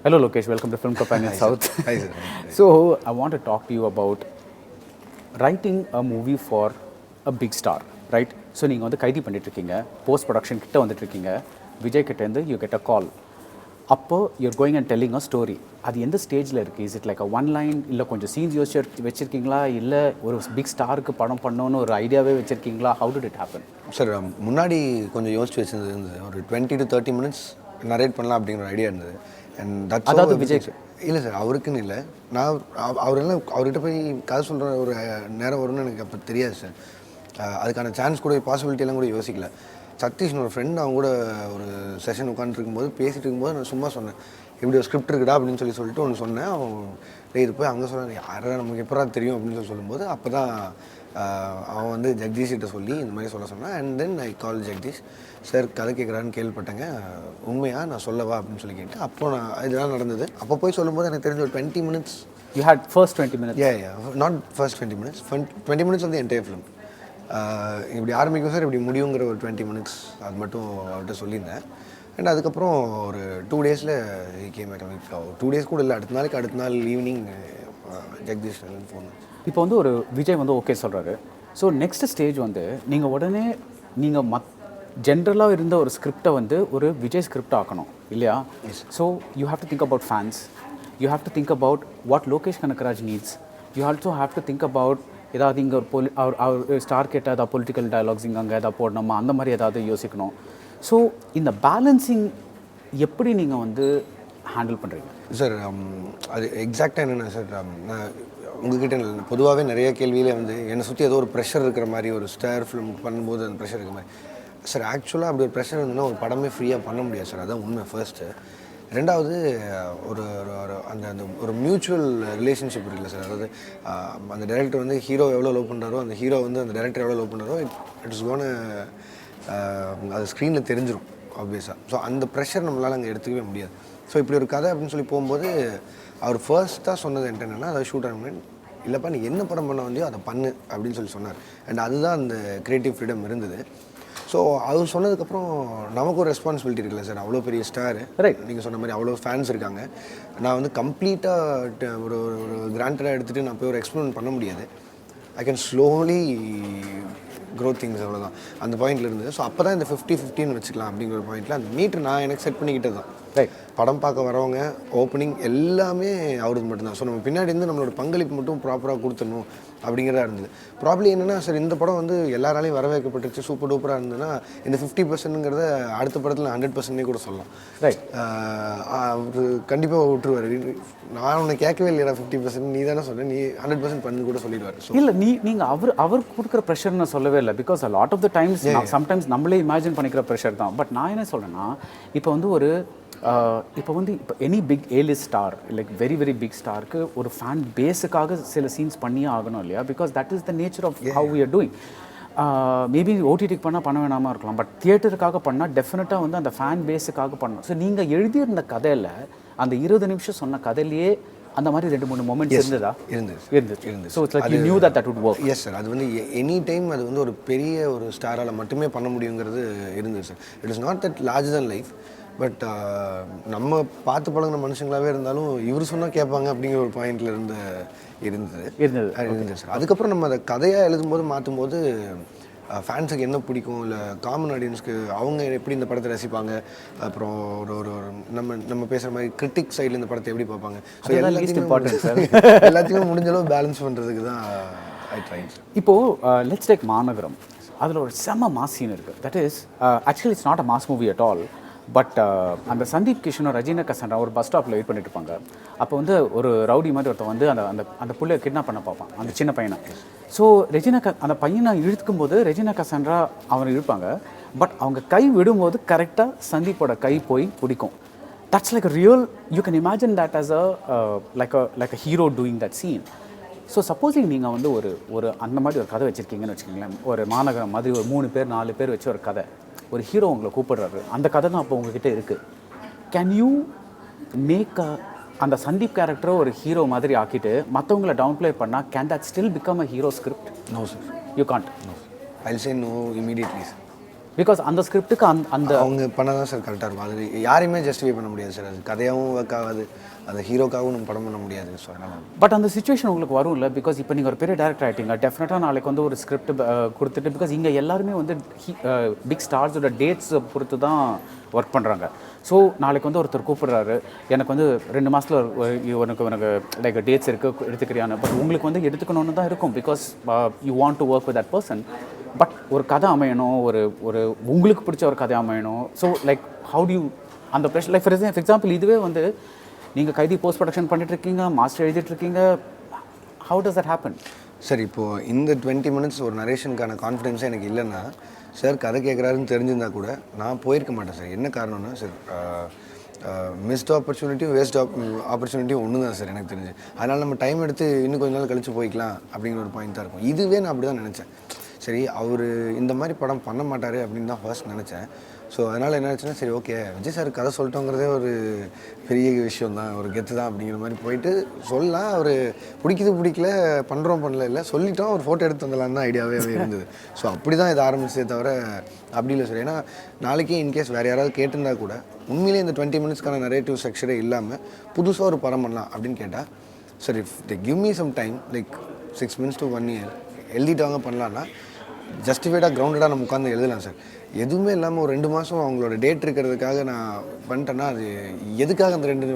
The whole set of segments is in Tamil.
Hello Lokesh, welcome to Film Companion South. Hi sir. So I want to talk to you about writing a movie for a big star, right? So நீங்கள் வந்து கைதி பண்ணிட்டு இருக்கீங்க, போஸ்ட் ப்ரொடக்ஷன் கிட்ட வந்துட்டு இருக்கீங்க, விஜய் கிட்டேருந்து யூ கெட் அ கால். அப்போ your going and telling a story. அது எந்த ஸ்டேஜில் இருக்குது? Is it like a one line, இல்லை கொஞ்சம் சீன்ஸ் யோசிச்சு வச்சுருக்கீங்களா, இல்லை ஒரு பிக் ஸ்டாருக்கு படம் பண்ணணும்னு ஒரு ஐடியாவே வச்சுருக்கீங்களா? How did it happen? Sir முன்னாடி கொஞ்சம் யோசிச்சு வச்சிருந்தது ஒரு 20 to 30 minutes நரேட் பண்ணலாம் அப்படிங்கிற ஒரு ஐடியா இருந்தது. அண்ட் தட்ஸ் அதாவது விஜய் இல்லை சார், அவருக்குன்னு இல்லை. நான் அவர்கிட்ட போய் கதை சொல்கிற ஒரு நேரம் வரும்னு எனக்கு அப்போ தெரியாது சார். அதுக்கான சான்ஸ் கூட பாசிபிலிட்டியெல்லாம் கூட யோசிக்கல. சதீஷ்னு ஒரு ஃப்ரெண்ட் அவங்க கூட ஒரு செஷன் உட்காந்துருக்கும்போது பேசிகிட்டு இருக்கும்போது நான் சும்மா சொன்னேன், இப்படி ஒரு ஸ்கிரிப்ட் இருக்குடா அப்படின்னு சொல்லிட்டு ஒன்று சொன்னேன். அவன் இது போய் அங்கே சொன்னான், யாரா நமக்கு எப்படா தெரியும் அப்படின்னு சொல்லும்போது அப்போ தான் அவன் வந்து ஜெகதீஷ்கிட்ட சொல்லி இந்த மாதிரி சொன்னான். And then I call Jagadish, sir கதை கேட்குறான்னு கேள்விப்பட்டேங்க, உண்மையாக நான் சொல்லவா அப்படின்னு சொல்லி கேட்டு அப்போ நான் இதெல்லாம் நடந்தது. அப்போ போய் சொல்லும்போது எனக்கு தெரிஞ்ச ஒரு 20 minutes. You had first 20 minutes? Not first 20 minutes, 20 minutes வந்து என்டையர் ஃபிலிம். இப்படி ஆரம்பிக்கும் சார், இப்படி முடியுங்கிற ஒரு 20 minutes அது மட்டும் அவர்கிட்ட சொல்லியிருந்தேன். அண்ட் அதுக்கப்புறம் ஒரு 2 daysல கேம் 2 days கூட இல்லை, அடுத்த நாள் ஈவினிங் ஜெகதீஷ் ஃபோன். இப்போ வந்து ஒரு விஜய் வந்து ஓகே சொல்கிறாரு. ஸோ நெக்ஸ்ட் ஸ்டேஜ் வந்து நீங்கள் உடனே நீங்கள் ஜென்ரலாக இருந்த ஒரு ஸ்கிரிப்டை வந்து ஒரு விஜய் ஸ்கிரிப்ட் ஆக்கணும் இல்லையா? So you have to think about fans, you have to think about what Lokesh Kanagaraj needs, you also have to think about ஏதாவது இங்கே ஒரு அவர் ஸ்டார் கேட்ட ஏதாவது பொலிட்டிக்கல் டயலாக்ஸ் இங்கே அங்கே ஏதாவது போடணுமா, அந்த மாதிரி ஏதாவது யோசிக்கணும். ஸோ இந்த பேலன்சிங் எப்படி நீங்கள் வந்து ஹேண்டில் பண்ணுறீங்க சார்? அது எக்ஸாக்டாக என்னென்ன சார், நான் உங்ககிட்ட பொதுவாகவே நிறைய கேள்வியிலே வந்து என்னை சுற்றி ஏதோ ஒரு ப்ரெஷர் இருக்கிற மாதிரி, ஒரு ஸ்டார் ஃபிலிம் பண்ணும்போது அந்த ப்ரெஷர் இருக்கிற மாதிரி. சார் ஆக்சுவலாக அப்படி ஒரு ப்ரெஷர் இருந்ததுன்னா ஒரு படமே ஃப்ரீயாக பண்ண முடியாது சார். அதான் உண்மை ஃபர்ஸ்ட்டு. ரெண்டாவது ஒரு அந்த அந்த ஒரு மியூச்சுவல் ரிலேஷன்ஷிப் இருக்குல்ல சார். அதாவது அந்த டைரக்டர் வந்து ஹீரோ எவ்வளோ லவ் பண்ணுறாரோ, அந்த ஹீரோ வந்து அந்த டைரக்டர் எவ்வளோ லவ் பண்ணுறாரோ, இட் இஸ் கோன் அது ஸ்க்ரீனில் தெரிஞ்சிடும் ஆப்வியஸாக. ஸோ அந்த ப்ரெஷர் நம்மளால் அங்கே எடுத்துக்கவே முடியாது. ஸோ இப்படி ஒரு கதை அப்படின்னு சொல்லி போகும்போது அவர் ஃபர்ஸ்ட்டாக சொன்னது என்னென்னா, அதை ஷூட் ஆகணும், இல்லைப்பா நீ என்ன படம் பண்ண வந்தியோ அதை பண்ணு அப்படின்னு சொல்லி சொன்னார். அண்ட் அதுதான் அந்த க்ரியேட்டிவ் ஃப்ரீடம் இருந்தது. ஸோ அவர் சொன்னதுக்கப்புறம் நமக்கு ஒரு ரெஸ்பான்சிபிலிட்டி இருக்குல்ல சார். அவ்வளோ பெரிய ஸ்டாரு, ரைட், நீங்கள் சொன்ன மாதிரி அவ்வளோ ஃபேன்ஸ் இருக்காங்க. நான் வந்து கம்ப்ளீட்டாக ஒரு கிராண்டடாக எடுத்துகிட்டு நான் போய் ஒரு எக்ஸ்பிளைன் பண்ண முடியாது. I can slowly grow things, அவ்வளோதான் அந்த பாயிண்டில் இருந்தது. ஸோ அப்போ தான் இந்த 50-15 வச்சுக்கலாம் அப்படிங்கிற ஒரு பாயிண்டில் அந்த மீட்ரு நான் எனக்கு செட் பண்ணிக்கிட்டது தான். ரைட், படம் பார்க்க வரவங்க ஓப்பனிங் எல்லாமே அவருக்கு மட்டும்தான். ஸோ நம்ம பின்னாடி இருந்து நம்மளோட பங்களிப்பு மட்டும் ப்ராப்பராக கொடுத்துடணும் அப்படிங்கிறதா இருந்தது. ப்ராப்ளி என்னென்னா சார், இந்த படம் வந்து எல்லாராலையும் வரவேற்கப்பட்டுருச்சு, சூப்பர் டூப்பராக இருந்ததுன்னா இந்த 50%ங்கிறத அடுத்த படத்தில் 100% கூட சொல்லலாம். ரைட், அவர் கண்டிப்பாக விட்டுருவார். நான் உன்னை கேட்கவே இல்லையா 50%, நீ தானே சொன்ன, நீ 100% பண்ணு கூட சொல்லிடுவார். ஸோ இல்லை, நீங்கள் அவர் கொடுக்குற ப்ரெஷர் நான் சொல்லவே இல்லை. Because a lot of the times sometimes நம்மளே இமேஜின் பண்ணிக்கிற ப்ரெஷர் தான். பட் நான் என்ன சொல்கிறேன்னா, இப்போ வந்து any big A list star, like very very big ஸ்டாருக்கு ஒரு ஃபேன் பேஸுக்காக சில சீன்ஸ் பண்ணியே ஆகணும் இல்லையா? Because that is the nature of how we are doing. Maybe ஓடிடிக்கு பண்ண வேணாமல் இருக்கலாம், பட் தியேட்டருக்காக பண்ணால் டெஃபினட்டாக வந்து அந்த ஃபேன் பேஸுக்காக பண்ணணும். ஸோ நீங்கள் எழுதியிருந்த கதையில் அந்த 20 நிமிஷம் சொன்ன கதையிலேயே அந்த மாதிரி 2-3 மொமெண்ட்ஸ் இருந்ததா? இருந்தது. So it's like you knew that would work. Yes sir, அது வந்து எனி டைம் அது வந்து ஒரு பெரிய ஒரு ஸ்டாரால் மட்டுமே பண்ண முடியுங்கிறது இருந்தது sir. It is not that large than life. But நம்ம பார்த்து பழகின மனுஷங்களாகவே இருந்தாலும் இவர் சொன்னால் கேட்பாங்க அப்படிங்கிற ஒரு பாயிண்டில் இருந்தது சார். அதுக்கப்புறம் நம்ம அதை கதையாக எழுதும்போது மாற்றும்போது ஃபேன்ஸுக்கு என்ன பிடிக்கும், இல்லை காமன் ஆடியன்ஸ்க்கு அவங்க எப்படி இந்த படத்தை ரசிப்பாங்க, அப்புறம் ஒரு நம்ம பேசுகிற மாதிரி கிரிட்டிக் சைடில் இந்த படத்தை எப்படி பார்ப்பாங்க, ஸோ எல்லாத்தையுமே முடிஞ்சளவு பேலன்ஸ் பண்ணுறதுக்கு தான் ஐ ட்ரை. இப்போது லெட்ஸ் டேக் மாநகரம். அதில் ஒரு செம்ம மாஸ் சீன் இருக்குது. That is actually it's not a mass movie at all. But அந்த சந்தீப் கிஷனும் ரஜினா கசன்ரா ஒரு பஸ் ஸ்டாப்பில் வெயிட் பண்ணிட்டு இருப்பாங்க. அப்போ வந்து ஒரு ரவுடி மாதிரி ஒருத்தன் வந்து அந்த புள்ளையை கிட்னாப் பண்ண பார்ப்பான், அந்த சின்ன பையனை. ஸோ அந்த பையனை இழுக்கும் போது ரெஜினா கசன்ரா அவனை இழுப்பாங்க. பட் அவங்க கை விடும்போது கரெக்டாக சந்தீப்போட கை போய் பிடிக்கும். That's like real, you can imagine that as like a hero doing that scene. So supposing நீங்கள் வந்து ஒரு அந்த மாதிரி ஒரு கதை வச்சுருக்கீங்கன்னு வச்சுக்கோங்களேன், ஒரு மாநகரம் மாதிரி ஒரு 3 பேர் 4 பேர் வச்சு ஒரு கதை, ஒரு ஹீரோ உங்களை கூப்பிடுறாரு, அந்த கதை தான் அப்போ உங்ககிட்ட இருக்குது. கேன் யூ மேக் அந்த சந்தீப் கேரக்டரை ஒரு ஹீரோ மாதிரி ஆக்கிட்டு மற்றவங்களை டவுன் ப்ளே பண்ணால் can that still become a hero script? No sir, you can't. No, I will say no immediately sir. Because அந்த ஸ்கிரிப்டுக்கு அந்த அவங்க பண்ண தான் சார் கரெக்டாக இருக்கும். அது யாரையுமே ஜஸ்டிஃபை பண்ண முடியாது சார். அது கதையாகவும் ஒர்க் ஆகாது, அந்த ஹீரோக்காகவும் நம்ம படம் பண்ண முடியாது. ஸோ அதனால் பட் அந்த சுச்சுவேஷன் உங்களுக்கு வரும் இல்லை? பிகாஸ் இப்போ நீங்கள் ஒரு பெரிய டேரக்டர் ஆகிட்டீங்க, டெஃபினட்டாக நாளைக்கு வந்து ஒரு ஸ்கிரிப்ட் கொடுத்துட்டு, பிகாஸ் இங்கே எல்லாருமே வந்து பிக் ஸ்டார்ஸோட டேட்ஸை பொறுத்து தான் ஒர்க் பண்ணுறாங்க. ஸோ நாளைக்கு வந்து ஒருத்தர் கூப்பிட்றாரு, எனக்கு வந்து 2 மாதத்தில் எனக்கு லைக் டேட்ஸ் இருக்குது எடுத்துக்கிறியான்னு. பட் உங்களுக்கு வந்து எடுத்துக்கணுன்னு தான் இருக்கும், because you want to work with that person. But ஒரு கதை அமையணும், ஒரு உங்களுக்கு பிடிச்ச ஒரு கதை அமையணும். So like how do you அந்த ப்ரெஷர், லைக் ஃபார் எக்ஸாம்பிள் இதுவே வந்து நீங்கள் கைதி போஸ்ட் ப்ரொடக்ஷன் பண்ணிட்டுருக்கீங்க, மாஸ்டர் எழுதிட்டுருக்கீங்க, how does that happen? Sir இப்போது இந்த 20 மினிட்ஸ் ஒரு நரேஷனுக்கான கான்ஃபிடென்ஸே எனக்கு இல்லைன்னா, சார் கதை கேட்குறாருன்னு தெரிஞ்சிருந்தா கூட நான் போயிருக்க மாட்டேன் சார். என்ன காரணம்னா சார், மிஸ்ட் ஆப்பர்ச்சுனிட்டியும் வேஸ்ட் ஆப்பர்ச்சுனிட்டியும் ஒன்று தான் சார் எனக்கு தெரிஞ்சு. அதனால் நம்ம டைம் எடுத்து இன்னும் கொஞ்ச நாள் கழித்து போய்க்கலாம் அப்படிங்கிற ஒரு பாயிண்ட் தான் இருக்கும். இதுவே நான் அப்படி தான் நினச்சேன். சரி, அவர் இந்த மாதிரி படம் பண்ண மாட்டார் அப்படின்னு தான் ஃபர்ஸ்ட் நினச்சேன். ஸோ அதனால் என்ன ஆச்சுன்னா, சரி ஓகே விஜய் சார் கதை சொல்லிட்டோங்கிறதே ஒரு பெரிய விஷயம் தான், ஒரு கெத்து தான் அப்படிங்கிற மாதிரி போயிட்டு சொல்லலாம். அவர் பிடிக்கல பண்ணுறோம் பண்ணல இல்லை சொல்லிட்டோம், ஒரு ஃபோட்டோ எடுத்து வந்துடலான்னு தான் ஐடியாவே இருந்தது. ஸோ அப்படி தான் இதை ஆரம்பிச்சதே தவிர அப்படி இல்லை சார். ஏன்னா நாளைக்கே இன்கேஸ் வேறு யாராவது கேட்டிருந்தா கூட உண்மையிலே இந்த 20 மினிட்ஸ்க்கான நரேட்டிவ் செக்ஷனே இல்லாமல் புதுசாக ஒரு படம் பண்ணலாம் அப்படின்னு கேட்டால், sir if they give me some time like 6 months to 1 year எழுதிட்டாங்க பண்ணலான்னா ஜஸ்டிஃபைடாக கிரவுண்டடாக நம்ம உட்காந்து எழுதலாம் சார். எதுவுமே இல்லாமல் ஒரு 2 மாதம் அவங்களோட டேட் இருக்கிறதுக்காக நான் பண்ணிட்டேன்னா அது எதுக்காக அந்த 2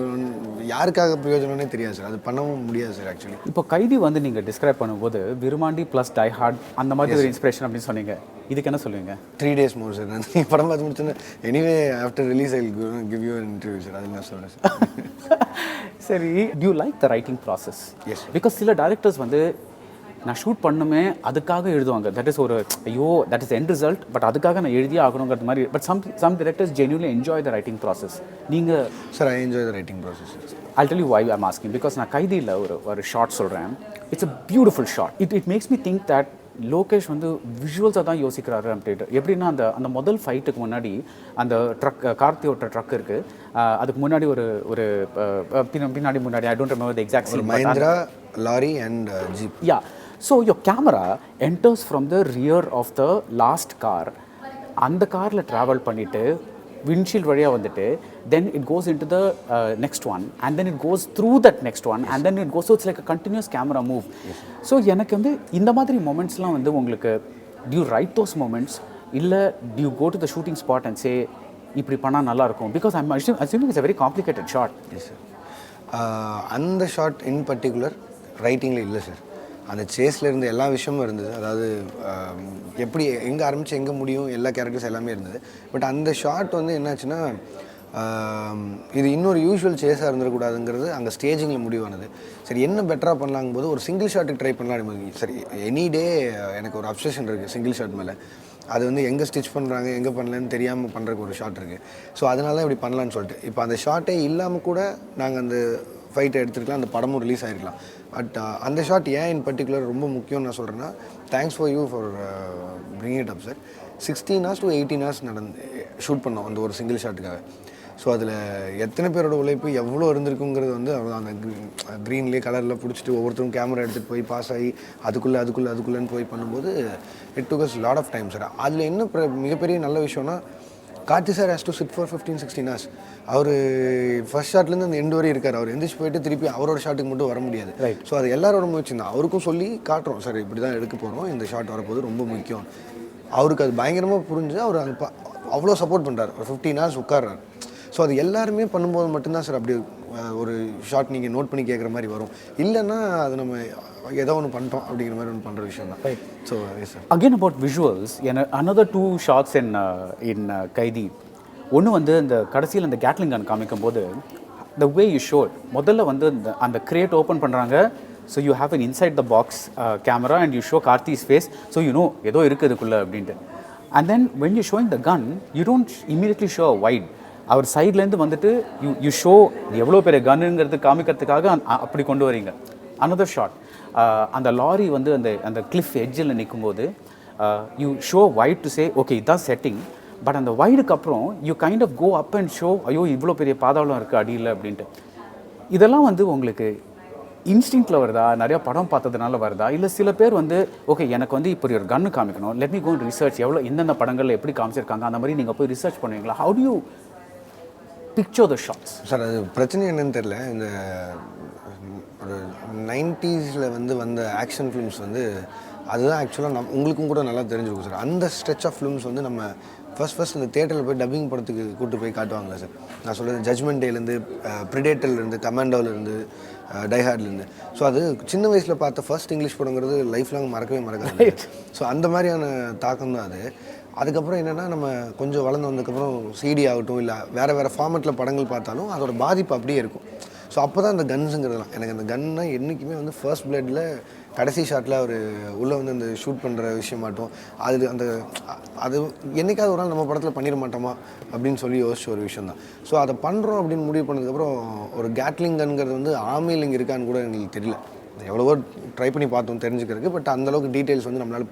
யாருக்காக பிரயோஜனம்னே தெரியாது சார். அது பண்ணவும் முடியாது சார் ஆக்சுவலி. இப்போ கைதி வந்து நீங்கள் டிஸ்கிரைப் பண்ணும்போது விருமாண்டி ப்ளஸ் டை ஹார்ட் அந்த மாதிரி ஒரு இன்ஸ்பிரேஷன் அப்படின்னு சொன்னீங்க. இதுக்கு என்ன சொல்லுவீங்க? 3 days more சார். நான் படம் பார்த்து முடிச்சோன்னே anyway after release I give you interview sir. அதில் நான் சொல்கிறேன் சார். சரி, do you like the writing process? Yes. Because சில டேரக்டர்ஸ் வந்து நான் ஷூட் பண்ணுமே அதுக்காக எழுதுவாங்க. தட் இஸ் ஒரு ஐயோ that is end result, but அதுக்காக நான் எழுதியே ஆகணுங்கிறது மாதிரி. But some directors genuinely enjoy the writing process. நீங்கள்? Sir I enjoy the writing process. I'll tell you why I'm asking. Because நான் கைதியில் ஒரு ஷார்ட் சொல்கிறேன். It's a beautiful short. It makes me think that Lokesh வந்து விஷுவல்ஸாக தான் யோசிக்கிறாரு அப்படின்ட்டு. எப்படின்னா அந்த முதல் ஃபைட்டுக்கு முன்னாடி அந்த ட்ரக் கார்த்தி ஓட்ட ட்ரக் இருக்குது, அதுக்கு முன்னாடி ஒரு பின்னாடி முன்னாடி I don't remember the exact scene. Mahindra lorry and jeep. Yeah. So your camera enters from the rear of the last car. அந்த காரில் ட்ராவல் பண்ணிவிட்டு விண்ட்ஷீல்ட் வழியாக வந்துட்டு then it goes into the next one and then it goes through that next one and then it goes. So it's like a continuous camera move. So எனக்கு வந்து இந்த மாதிரி மொமெண்ட்ஸ்லாம் வந்து உங்களுக்கு டியூ ரைட் தோஸ் மொமெண்ட்ஸ் இல்லை do you go to the shooting spot and say இப்படி பண்ணால் நல்லாயிருக்கும்? Because I'm assuming it's a very complicated shot. Yes sir. அந்த ஷார்ட் இன் பர்டிகுலர் ரைட்டிங்கில் இல்லை சார். அந்த சேஸில் இருந்த எல்லா விஷயமும் இருந்தது. அதாவது எப்படி எங்கே ஆரம்பித்து எங்கே முடியும் எல்லா கேரக்டர்ஸ் எல்லாமே இருந்தது. பட் அந்த ஷார்ட் வந்து என்னாச்சுன்னா, இது இன்னொரு யூஷுவல் சேஸாக இருந்துடக்கூடாதுங்கிறது அங்கே ஸ்டேஜிங்கில் முடிவானது. சரி என்ன பெட்டராக பண்ணலாங்கும் போது ஒரு சிங்கிள் ஷாட்டுக்கு ட்ரை பண்ணலாம். சரி எனி டே எனக்கு ஒரு அப்சஷன் இருக்குது சிங்கிள் ஷாட் மேலே. அது வந்து எங்கே ஸ்டிச் பண்ணுறாங்க எங்கே பண்ணலன்னு தெரியாமல் பண்ணுறதுக்கு ஒரு ஷாட் இருக்குது. ஸோ அதனால தான் இப்படி பண்ணலான்னு சொல்லிட்டு இப்போ அந்த ஷாட்டே இல்லாமல் கூட நாங்கள் அந்த ஃபைட்டை எடுத்துருக்கலாம், அந்த படமும் ரிலீஸ் ஆகிருக்கலாம். பட் அந்த ஷாட் ஏன் இன் பர்டிகுலர் ரொம்ப முக்கியம்னு நான் சொல்கிறேன்னா, thanks for you for bring it up sir. 16 hours to 18 hours shoot பண்ணோம் அந்த ஒரு சிங்கிள் ஷாட்டுக்காக. ஸோ அதில் எத்தனை பேரோட உழைப்பு எவ்வளோ இருந்திருக்குங்கிறது வந்து அந்த க்ரீன்லேயே கலரில் பிடிச்சிட்டு ஒவ்வொருத்தரும் கேமரா எடுத்துகிட்டு போய் பாஸ் ஆகி அதுக்குள்ளேன்னு போய் பண்ணும்போது it took us lot of time sir. அதில் என்ன மிகப்பெரிய நல்ல விஷயம்னா, Karthi sir has to sit for 15-16 hours. அவர் ஃபர்ஸ்ட் ஷாட்லேருந்து அந்த எண்டு வரையும் இருக்கார். அவர் எந்திரிச்சு போயிட்டு திருப்பி அவரோட ஷாட்டுக்கு மட்டும் வர முடியாது. ஸோ அது எல்லாரோட முயற்சி தான். அவருக்கும் சொல்லி காட்டுறோம், சார் இப்படி தான் எடுக்க போகிறோம், இந்த ஷாட் வரப்போது ரொம்ப முக்கியம். அவருக்கு அது பயங்கரமாக புரிஞ்சு அவர் அது அவ்வளோ சப்போர்ட் பண்ணுறாரு. ஒரு 15 hours உட்கார்றாரு. ஸோ அது எல்லாருமே பண்ணும்போது மட்டும்தான் சார் அப்படி ஒரு ஷார்ட் நீங்கள் நோட் பண்ணி கேட்குற மாதிரி வரும். இல்லைன்னா அது நம்ம ஏதோ ஒன்று பண்ணிட்டோம் அப்படிங்கிற மாதிரி ஒன்று பண்ணுற விஷயம் தான். So sir again about visuals, another 2 shots in கைதி. ஒன்று வந்து இந்த கடைசியில் அந்த கேட்லிங் கன் காமிக்கும் போது the way you showed, முதல்ல வந்து அந்த கிரேட் ஓப்பன் பண்ணுறாங்க. So you have an inside the box camera and you show Karthi's face, so you know ஏதோ இருக்குதுக்குள்ளே அப்படின்ட்டு. And then when you're showing the gun, you don't immediately show a wide. அவர் சைட்லேருந்து வந்துட்டு யூ ஷோ எவ்வளோ பெரிய கன்னுங்கிறது காமிக்கிறதுக்காக அப்படி கொண்டு வரீங்க. another shot, அந்த லாரி வந்து அந்த கிளிஃப் எட்ஜில் நிற்கும்போது you show wide to say okay இதுதான் செட்டிங். பட் அந்த வைடுக்கு அப்புறம் you kind of go up and show ஐயோ இவ்வளோ பெரிய பாதாளம் இருக்குது அடியில் அப்படின்ட்டு. இதெல்லாம் வந்து உங்களுக்கு இன்ஸ்டிங்க்டில் வருதா, நிறையா படம் பார்த்ததுனால வருதா, இல்லை சில பேர் வந்து ஓகே எனக்கு வந்து இப்போ ஒரு கன்று காமிக்கணும், லெட் மீ கோ ரிசர்ச் எவ்வளோ எந்தெந்த படங்களில் எப்படி காமிச்சிருக்காங்க அந்த மாதிரி நீங்கள் போய் ரிசர்ச் பண்ணுவீங்களா? How do you picture the shots? Sir அது பிரச்சனை என்னன்னு தெரியல. இந்த ஒரு 90s வந்த ஆக்ஷன் ஃபிலிம்ஸ் அதுதான் ஆக்சுவலாக உங்களுக்கும் கூட நல்லா தெரிஞ்சிருக்கும் சார். அந்த ஸ்ட்ரெச் ஆஃப் ஃபிலிம்ஸ் நம்ம ஃபர்ஸ்ட் இந்த தேட்டரில் போய் டப்பிங் படத்துக்கு கூப்பிட்டு போய் காட்டுவாங்களே சார். நான் சொல்கிறது ஜட்ஜ்மெண்ட் டேலேருந்து, ப்ரிடேட்டர்லேருந்து, கமாண்டோலேருந்து, டைஹார்ட்லேருந்து. ஸோ அது சின்ன வயசில் பார்த்த ஃபர்ஸ்ட் இங்கிலீஷ் படங்கிறது லைஃப் லாங் மறக்கவே மறக்காது. ஸோ அந்த மாதிரியான தாக்கம் தான் அது. அதுக்கப்புறம் என்னென்னா நம்ம கொஞ்சம் வளர்ந்து வந்ததுக்கப்புறம் சிடி ஆகட்டும் இல்லை வேறு ஃபார்மெட்டில் படங்கள் பார்த்தாலும் அதோட பாதிப்பு அப்படியே இருக்கும். ஸோ அப்போ தான் அந்த கன்ஸுங்கிறதுலாம் எனக்கு அந்த கன்னா என்றைக்குமே ஃபர்ஸ்ட் பிளட்டில் கடைசி ஷாட்டில் அவர் உள்ளே அந்த ஷூட் பண்ணுற விஷயமாட்டும் அது என்றைக்காவது ஒரு நாள் நம்ம படத்தில் பண்ணிட மாட்டோமா அப்படின்னு சொல்லி யோசிச்ச ஒரு விஷயம் தான். ஸோ அதை பண்ணுறோம் அப்படின்னு முடிவு பண்ணதுக்கப்புறம் ஒரு கேட்லிங் கன்ங்கிறது ஆர்மியில் இங்கே இருக்கான்னு கூட எங்களுக்கு தெரியல. எவ்வளவோ ட்ரை பண்ணி பார்த்தோம் தெரிஞ்சுக்கிறதுக்கு. பட் அந்தளவுக்கு டீட்டெயில்ஸ் நம்மளால்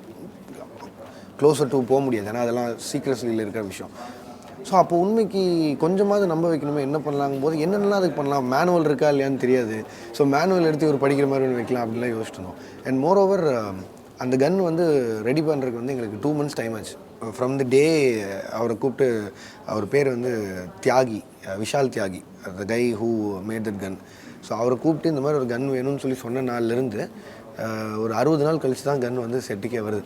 க்ளோஸர் டு போக முடியாது. ஏன்னா அதெல்லாம் சீக்ரெட்ஸில் இருக்கிற விஷயம். ஸோ அப்போ உண்மைக்கு கொஞ்சமாவது நம்ப வைக்கணுமே என்ன பண்ணலாங்கும் போது என்னென்னலாம் அதுக்கு பண்ணலாம், மேனுவல் இருக்கா இல்லையான்னு தெரியாது. ஸோ மேனுவல் எடுத்து ஒரு படிக்கிற மாதிரி ஒன்று வைக்கலாம் அப்படின்லாம் யோசிச்சிருந்தோம். அண்ட் மோர் ஓவர் அந்த கன் ரெடி பண்ணுறதுக்கு எங்களுக்கு 2 months டைம் ஆச்சு. ஃப்ரம் தி டே அவரை கூப்பிட்டு, அவர் பேர் Tyagi, Vishal Tyagi, the guy who made that gun. So அவரை கூப்பிட்டு இந்த மாதிரி ஒரு கன் வேணும்னு சொல்லி சொன்ன நாள்லேருந்து ஒரு 60 நாள் கழித்து தான் கன் செட்டுக்கே வருது.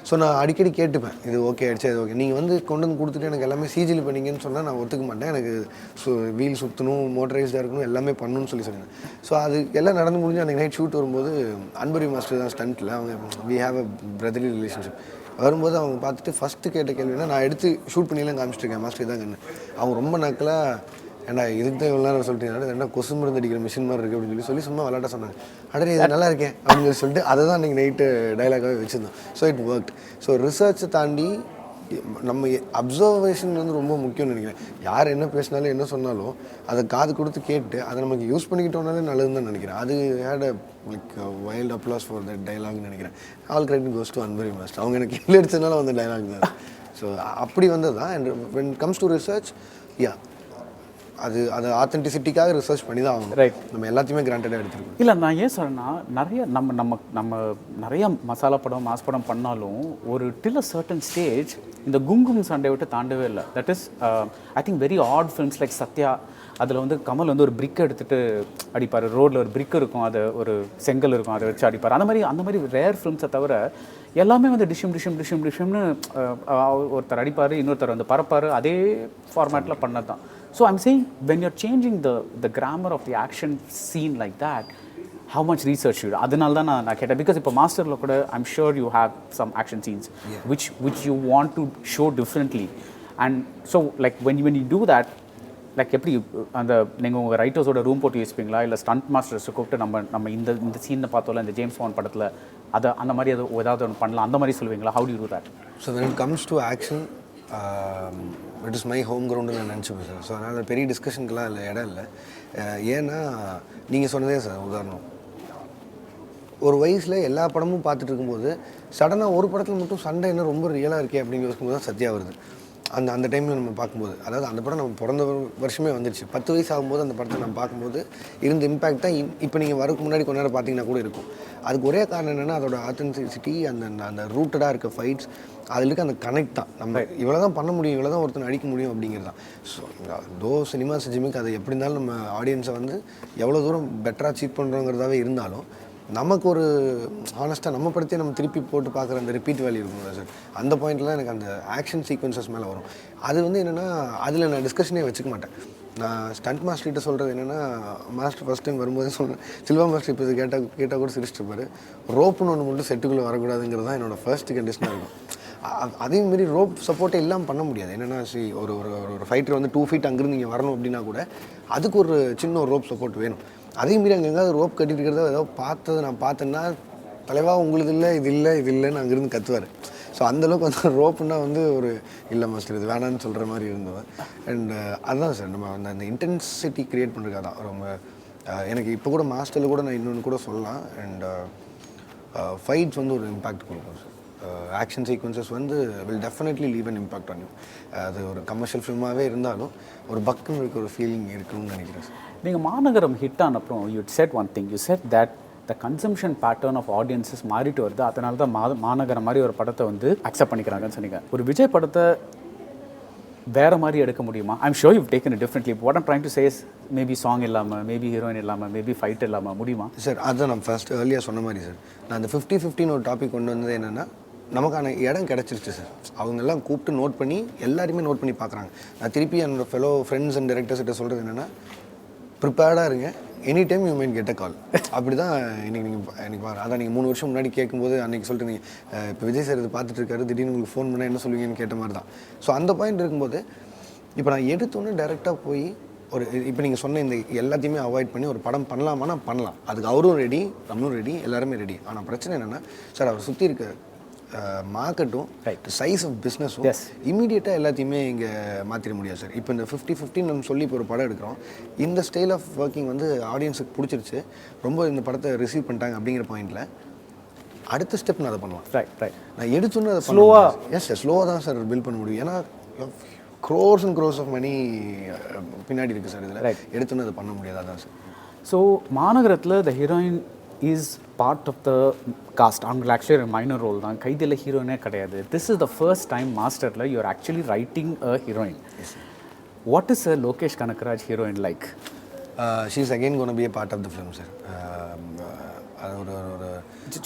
ஸோ நான் அடிக்கடி கேட்டுப்பேன், இது ஓகே ஆகிடுச்சு, இது ஓகே, நீங்கள் கொண்டு கொடுத்துட்டு எனக்கு எல்லாமே சிஜியில் பண்ணிங்கன்னு சொன்னால் நான் ஒத்துக்க மாட்டேன். எனக்கு வீல் சுற்றணும், மோட்டரைஸ்டாக இருக்கணும், எல்லாமே பண்ணணும்னு சொல்லியிருந்தேன். ஸோ அது எல்லாம் நடந்து முடிஞ்சு அன்றைக்கி நைட் ஷூட் வரும்போது அன்பரி மாஸ்டர் தான் ஸ்டண்ட்டில், அவங்க we have a brotherly relationship. வரும்போது அவங்க பார்த்துட்டு ஃபஸ்ட்டு கேட்ட கேள்வினா, நான் எடுத்து ஷூட் பண்ணிலாம் காமிச்சிட்ருக்கேன் மாஸ்டர் தான் கண்ணு. அவங்க ரொம்ப நக்கலாக, ஏன்னா இதுக்கு தான் இவ்வளோ நேரம் சொல்லிட்டீங்கன்னா என்ன கொசு மருந்து அடிக்கிற மிஷின் மாதிரி இருக்குது அப்படின்னு சொல்லி சும்மா விளாட்ட சொன்னாங்க. அடே இது நல்லா இருக்கேன் அப்படின்னு சொல்லிட்டு அதை தான் அன்றைக்கி நைட்டு டைலாகாகவே வச்சுருந்தோம். So it worked. ஸோ ரிசர்ச்சை தாண்டி நம்ம அப்சர்வேஷன் ரொம்ப முக்கியம்னு நினைக்கிறேன். யார் என்ன பேசினாலும் என்ன சொன்னாலும் அதை காது கொடுத்து கேட்டு அதை நமக்கு யூஸ் பண்ணிக்கிட்டோம்னாலே நல்லதுன்னு தான் நினைக்கிறேன். அது had like wild applause for that டைலாக்னு நினைக்கிறேன். All credit goes to Anbariv master. அவங்க எனக்கு இல்லை அடிச்சதுனால வந்த டைலாக் தான். ஸோ அப்படி வந்தது தான். And when comes to research, அது ஆத்தென்டிசிட்டிக்காக ரிசர்ச் பண்ணி தான் ஆகணும். ரைட். நம்ம எல்லாத்தையுமே கிராண்டடாக எடுத்துருக்கோம். இல்லை நான் ஏன் சொல்கிறேன்னா, நிறைய நம்ம நிறைய மசாலா படம், மாஸ் படம் பண்ணாலும் ஒரு டில் அ சர்டன் ஸ்டேஜ் இந்த குங்கும் சண்டை விட்டு தாண்டவே இல்லை. That is I think very odd films like Sathya. அதில் கமல் ஒரு பிரிக் எடுத்துகிட்டு அடிப்பார். ரோட்டில் ஒரு பிரிக் இருக்கும், அது ஒரு செங்கல் இருக்கும், அதை வச்சு அடிப்பார். அந்த மாதிரி ரேர் ஃபிலிம்ஸை தவிர எல்லாமே டிஷ்ஷம்னு ஒருத்தர் அடிப்பார், இன்னொருத்தர் பறப்பார். அதே ஃபார்மேட்டில் பண்ணது தான். So I'm saying when you're changing the grammar of the action scene like that, how much research you do? அதனால தான் நான் கேட்டேன். பிகாஸ் இப்போ மாஸ்டரில் கூட I'm sure you have some action scenes which you want to show differently. And so like when you do that, like எப்படி அந்த நீங்கள் உங்கள் ரைட்டர்ஸோட ரூம் போட்டு யோசிப்பீங்களா, இல்லை ஸ்டண்ட் மாஸ்டர்ஸை கூப்பிட்டு நம்ம இந்த சீனை பார்த்தோம்ல இந்த ஜேம்ஸ் பாண்ட் படத்தில் அதை அந்த மாதிரி ஏதாவது ஒன்று பண்ணலாம் அந்த மாதிரி சொல்லுவீங்களா? How do you do that? So when it comes to action, it is my home கிரவுண்டுன்னு நான் நினச்சிப்பேன் சார். ஸோ அதனால் பெரிய டிஸ்கஷனுக்கெலாம் இல்லை, இடம் இல்லை. ஏன்னா நீங்கள் சொன்னதே சார் உதாரணம், ஒரு வயசில் எல்லா படமும் பார்த்துட்டு இருக்கும்போது சடனாக ஒரு படத்தில் மட்டும் சண்டை என்ன ரொம்ப ரியலாக இருக்கே அப்படின்னு யோசிக்கும்போது தான் சத்யா வருது. அந்த டைமில் நம்ம பார்க்கும்போது, அதாவது அந்த படம் நம்ம பிறந்த வருஷமே வந்துடுச்சு. 10 வயசு ஆகும்போது அந்த படத்தை நம்ம பார்க்கும்போது இருந்த இம்பேக்ட் தான் இப்போ நீங்கள் வரக்கு முன்னாடி கொஞ்ச நேரம் பார்த்தீங்கன்னா கூட இருக்கும். அதுக்கு ஒரே காரணம் என்னென்னா அதோட ஆத்தென்டிசிட்டி, அந்த ரூட்டடாக இருக்க ஃபைட்ஸ், அதில் இருக்க அந்த கனெக்ட் தான். நம்ம இவ்வளோ தான் பண்ண முடியும், இவ்வளோ தான் ஒருத்தனை அடிக்க முடியும் அப்படிங்கிறது தான். ஸோ தோ சினிமா சிஜிமிக்கு அதை எப்படி இருந்தாலும் நம்ம ஆடியன்ஸை எவ்வளோ தூரம் பெட்டராக சீட் பண்ணுறோங்கிறதாவே இருந்தாலும் நமக்கு ஒரு ஹானஸ்ட்டாக நம்ம படத்தையே நம்ம திருப்பி போட்டு பார்க்குற அந்த ரிப்பீட் வேல்யூ இருக்குங்களா சார். அந்த பாயிண்ட்லாம் எனக்கு அந்த ஆக்ஷன் சீக்வன்சஸ் மேலே வரும். அது என்னென்னா அதில் நான் டிஸ்கஷனே வச்சுக்க மாட்டேன். நான் ஸ்டண்ட் மாஸ்டர்கிட்ட சொல்கிறது என்னென்னா, மாஸ்டர் ஃபஸ்ட் டைம் வரும்போது சொல்கிறேன், சில்வா மாஸ்டர் இப்போ இது கேட்டால் கூட சிரிச்சிட்டுப்பாரு, ரோப்புன்னு ஒன்று மட்டும் செட்டுக்குள்ளே வரக்கூடாதுங்கிறது தான் என்னோடய ஃபர்ஸ்ட் கண்டிஷனாக இருக்கும். அதேமாரி ரோப் சப்போர்ட்டே இல்லாமல் பண்ண முடியாது. என்னென்னா ஒரு ஃபைட்டர் 2 feet அங்கேருந்து நீங்கள் வரணும் அப்படின்னா கூட அதுக்கு ஒரு சின்ன ஒரு ரோப் சப்போர்ட் வேணும். அதேமாரி அங்கே எங்கேயாவது ரோப் கட்டிட்டு இருக்கிறத ஏதாவது நான் பார்த்தேன்னா, தலைவா உங்களுக்கு இல்லை இது இல்லைன்னு அங்கேருந்து கத்துவார். ஸோ அந்தளவுக்கு ரோப்புன்னா ஒரு இல்லை மாஸ்டர் இது வேணான்னு சொல்கிற மாதிரி இருந்தவர். அண்ட் அதுதான் சார் நம்ம அந்த இன்டென்சிட்டி க்ரியேட் பண்ணுறதுக்காக தான் ரொம்ப எனக்கு இப்போ கூட மாஸ்டரில் கூட நான் இன்னொன்று கூட சொல்லலாம். அண்ட் ஃபைட்ஸ் ஒரு இம்பேக்ட் கொடுக்கும் சார். ஆக்ஷன் சீக்வன்சஸ் வந்து will definitely leave an impact on you. அது ஒரு கமர்ஷியல் ஃபிலிமாகவே இருந்தாலும் ஒரு பக்குன்னு இருக்க ஒரு ஃபீலிங் இருக்குன்னு நினைக்கிறேன் சார். நீங்கள் மாநகரம் ஹிட் ஆன அப்புறம் you said one thing, you said that the consumption pattern of audiences மாறிட்டு வருது, அதனால தான் மாநகரம் மாதிரி ஒரு படத்தை வந்து அக்செப்ட் பண்ணிக்கிறாங்கன்னு சொன்னீங்க. ஒரு விஜய் படத்தை வேறு மாதிரி எடுக்க முடியுமா? I'm sure you taken it differently. What I'm trying to say maybe song இல்லாமல், மேபி ஹீரோயின் இல்லாமல், மேபி ஃபைட் இல்லாமல் முடியுமா சார்? அதுதான் நான் ஃபர்ஸ்ட் ஏர்லியாக சொன்ன மாதிரி சார், நான் அந்த 50-50 ஒரு டாபிக் கொண்டு வந்தது என்னென்னா, நமக்கான இடம் கிடச்சிருச்சு சார். அவங்கெல்லாம் கூப்பிட்டு நோட் பண்ணி எல்லாருமே நோட் பண்ணி பார்க்குறாங்க. நான் திருப்பி என்னோடய ஃபெலோ ஃப்ரெண்ட்ஸ் அண்ட் டேரக்டர்ஸ் கிட்ட சொல்கிறது என்னென்னா, ப்ரிப்பேர்டாக இருங்க, any time you might get a call. அப்படி தான் இன்றைக்கி நீங்கள் எனக்கு அதான் நீங்கள் 3 வருஷம் முன்னாடி கேட்கும்போது அன்றைக்கி சொல்லிட்டு நீங்கள் இப்போ விஜய் சார் இது பார்த்துட்டு இருக்காரு, திடீர்னு உங்களுக்கு ஃபோன் பண்ணால் என்ன சொல்லுவீங்கன்னு கேட்ட மாதிரி தான். ஸோ அந்த பாயிண்ட் இருக்கும்போது இப்போ நான் எடுத்தோன்னே டேரெக்டாக போய் ஒரு இப்போ நீங்கள் சொன்ன இந்த எல்லாத்தையுமே அவாய்ட் பண்ணி ஒரு படம் பண்ணலாமான்னா பண்ணலாம். அதுக்கு அவரும் ரெடி, நம்மளும் ரெடி, எல்லாருமே ரெடி. ஆனால் பிரச்சனை என்னென்னா சார், அவர் சுற்றி இருக்க மார்க்கெட்டும் சைஸ் ஆஃப் பிஸ்னஸும் இமீடியட்டாக எல்லாத்தையுமே இங்கே மாற்றிட முடியாது சார். இப்போ இந்த 50-50 நம்ம சொல்லி இப்போ ஒரு படம் எடுக்கிறோம், இந்த ஸ்டைல் ஆஃப் ஒர்க்கிங் வந்து ஆடியன்ஸுக்கு பிடிச்சிருச்சு, ரொம்ப இந்த படத்தை ரிசீவ் பண்ணிட்டாங்க அப்படிங்கிற பாயிண்டில் அடுத்த ஸ்டெப் நான் அதை பண்ணலாம். நான் எடுத்தோன்னே அதை ஸ்லோவாக எஸ் சார், ஸ்லோவாக தான் சார் பில்ட் பண்ண முடியும். ஏன்னா crores and crores of money பின்னாடி இருக்குது சார். இதில் எடுத்தோன்னே அதை பண்ண முடியாது. அதான் சார். ஸோ மாநகரத்தில் the heroine is part of the cast. அவங்க ஆக்சுவலி ஒரு மைனர் ரோல் தான். கைதியில் ஹீரோயினே கிடையாது. This is the first time மாஸ்டரில் you are actually writing a heroine. What is a Lokesh Kanagaraj heroine like? She is again gonna be a part of the film sir. அது ஒரு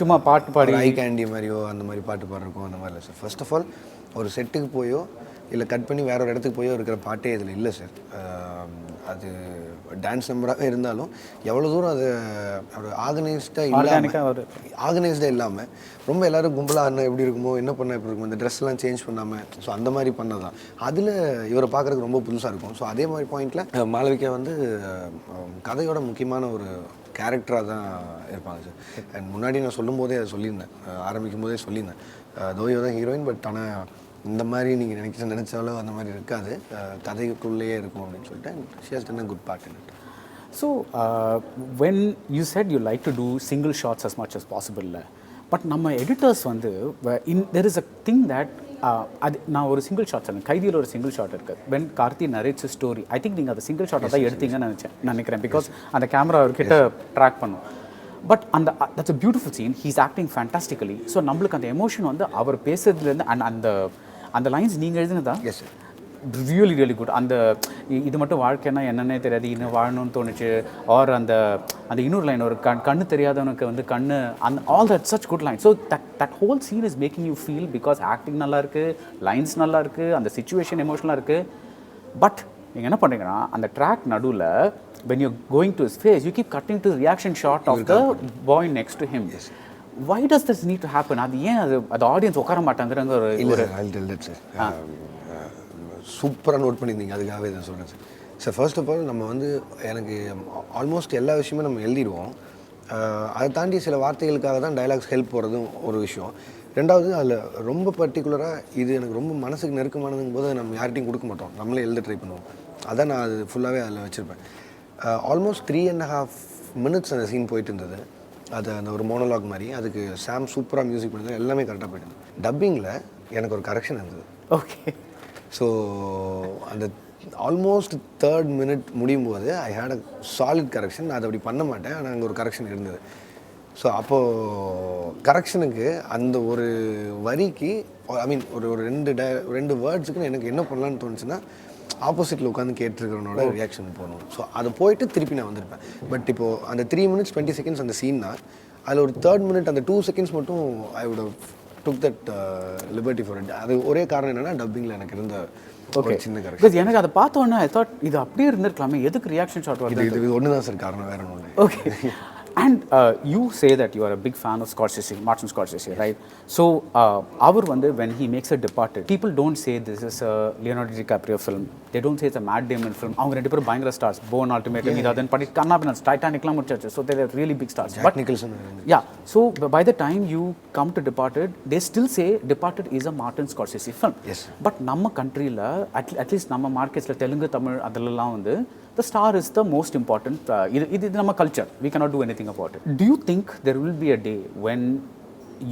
சும்மா பாட்டு பாடி ஐ கேண்டி மாதிரியோ அந்த மாதிரி பாட்டு பாடுறக்கும் அந்த மாதிரி இல்லை சார். ஃபர்ஸ்ட் ஆஃப் ஆல் ஒரு செட்டுக்கு போயோ இல்லை கட் பண்ணி வேற ஒரு இடத்துக்கு போயோ இருக்கிற பாட்டே இதில் இல்லை சார். அது டான்ஸ் நம்பராகவே இருந்தாலும் எவ்வளோ தூரம் அது ஒரு ஆர்கனைஸ்டாக இல்லாமல் ரொம்ப எல்லோரும் கும்பலாக ஆடினா எப்படி இருக்குமோ, என்ன பண்ணால் எப்படி இருக்குமோ, இந்த ட்ரெஸ்லாம் சேஞ்ச் பண்ணாமல், ஸோ அந்த மாதிரி பண்ணதான் அதில் இவரை பார்க்குறதுக்கு ரொம்ப புதுசாக இருக்கும். ஸோ அதே மாதிரி பாயிண்டில் மாளவிகா வந்து கதையோட முக்கியமான ஒரு கேரக்டராக தான் இருப்பாங்க சார். அண்ட் முன்னாடி நான் சொல்லும் போதே அதை சொல்லியிருந்தேன், ஆரம்பிக்கும் போதே சொல்லியிருந்தேன், தோயோ தான் ஹீரோயின், பட் ஆனால் இந்த மாதிரி நீங்கள் நினச்சாலும் அந்த மாதிரி இருக்காது, கதைக்குள்ளேயே இருக்கும் அப்படின்னு சொல்லிட்டு. She has done a good part in it. So when you said you like to do single shots as much as possible, but நம்ம எடிட்டர்ஸ் வந்து there is a thing that அது நான் ஒரு சிங்கிள் ஷாட் சொன்னேன், கைதியில் ஒரு சிங்கிள் ஷாட் இருக்குது. When Karthi narrates story, I think நீங்கள் அந்த சிங்கிள் ஷாட்டை தான் எடுத்தீங்கன்னு நினைக்கிறேன், பிகாஸ் அந்த கேமரா அவர்கிட்ட ட்ராக் பண்ணும். பட் அந்த that's a beautiful scene, he's acting fantastically. So நம்மளுக்கு அந்த எமோஷன் வந்து அவர் பேசுறதுலேருந்து அண்ட் அந்த லைன்ஸ் நீங்கள் எழுதுனதா? Yes sir, really really good. அந்த இது மட்டும் வாழ்க்கைன்னா என்னன்னே தெரியாது, இன்னும் வாழணும்னு தோணுச்சு. ஆர் அந்த இன்னொரு லைன், ஒரு கண்ணு தெரியாதவனுக்கு வந்து கண்ணு, அந்த all that such good line. So that whole scene is making you feel, because acting நல்லா இருக்குது, லைன்ஸ் நல்லா இருக்குது, அந்த சிச்சுவேஷன் எமோஷனலாக இருக்குது. பட் நீங்கள் என்ன பண்ணுறீங்கன்னா அந்த ட்ராக் நடுவில் when you're going to his face, you keep cutting to the reaction shot of the boy next to him. Yes. Why does this need to happen? அது ஏன் அது ஆடியன்ஸ் உட்கார மாட்டாங்கிறாங்க? ஒரு சூப்பராக நோட் பண்ணியிருந்தீங்க, அதுக்காகவே இதை சொல்கிறேன் sir. Sir first of all நம்ம வந்து எனக்கு ஆல்மோஸ்ட் எல்லா விஷயமும் நம்ம எழுதிடுவோம். அதை தாண்டி சில வார்த்தைகளுக்காக தான் டைலாக்ஸ் ஹெல்ப் போகிறதும் ஒரு விஷயம். ரெண்டாவது அதில் ரொம்ப பர்டிகுலராக இது எனக்கு ரொம்ப மனசுக்கு நெருக்கமானதுங்கும் போது நம்ம யார்கிட்டையும் கொடுக்க மாட்டோம், நம்மளே எழுத ட்ரை பண்ணுவோம். அதான் நான் அது ஃபுல்லாகவே அதில் வச்சுருப்பேன். ஆல்மோஸ்ட் 3.5 minutes அந்த சீன் போயிட்டு இருந்தது. அது அந்த ஒரு மோனோலாக் மாதிரி. அதுக்கு சாம் சூப்பராக மியூசிக் பண்ணது, எல்லாமே கரெக்டாக போயிட்டு இருந்தது. டப்பிங்கில் எனக்கு ஒரு கரெக்ஷன் இருந்தது. ஓகே. ஸோ அந்த ஆல்மோஸ்ட் 3rd minute முடியும் போது ஐ ஹேட் அ சாலிட் கரெக்ஷன். நான் அதை அப்படி பண்ண மாட்டேன், ஆனால் அங்கே ஒரு கரெக்ஷன் இருந்தது. ஸோ அப்போது கரெக்ஷனுக்கு அந்த ஒரு வரிக்கு ஐ மீன் ஒரு ரெண்டு வேர்ட்ஸுக்கு எனக்கு என்ன பண்ணலான்னு தோணுச்சுன்னா, ஆப்போசிட்டில் உட்காந்து கேட்டுருக்கிறவனோட ரியாக்ஷன் போகணும். ஸோ அதை போயிட்டு திருப்பி நான் வந்திருப்பேன். பட் இப்போது அந்த 3 minutes 20 seconds அந்த சீன்னா, அதில் ஒரு 3rd minute அந்த 2 seconds மட்டும் I would have took that liberty for it. அது ஒரே காரணம் என்னென்னா டப்பிங்கில் எனக்கு இருந்த ஒரு சின்ன கரெக்ஷன். எனக்கு அதை பார்த்தோன்னே ஐ தாட் இது அப்படியே இருந்திருக்கலாமே, எதுக்கு ரியாக்ஷன் ஷாட் வருது? இது ஒன்று தான் சார் காரணம், வேறு ஒன்று. Okay. And you say that you are a big fan of Martin Scorsese, right? So, our when he makes a Departed, people don't say this is a Leonardo DiCaprio film. They don't say it's a Matt Damon film. அவங்க ரெண்டு பேரும் பயங்கர ஸ்டார்ஸ். Born Ultimatum, இதன் படி கண்ணாபினன்ஸ், டைட்டானிக்லாம் முடிச்சாச்சு. So they're really big stars. Jack Nicholson. Yeah. So by the time you come to Departed, they still say Departed is a Martin Scorsese film. Yes. But நம்ம கண்ட்ரியில் at least நம்ம மார்க்கெட்ஸில் தெலுங்கு, தமிழ் அதெல்லாம் the star is the most important. இது நம்ம culture. We cannot do anything about it. Do you think there will be a day when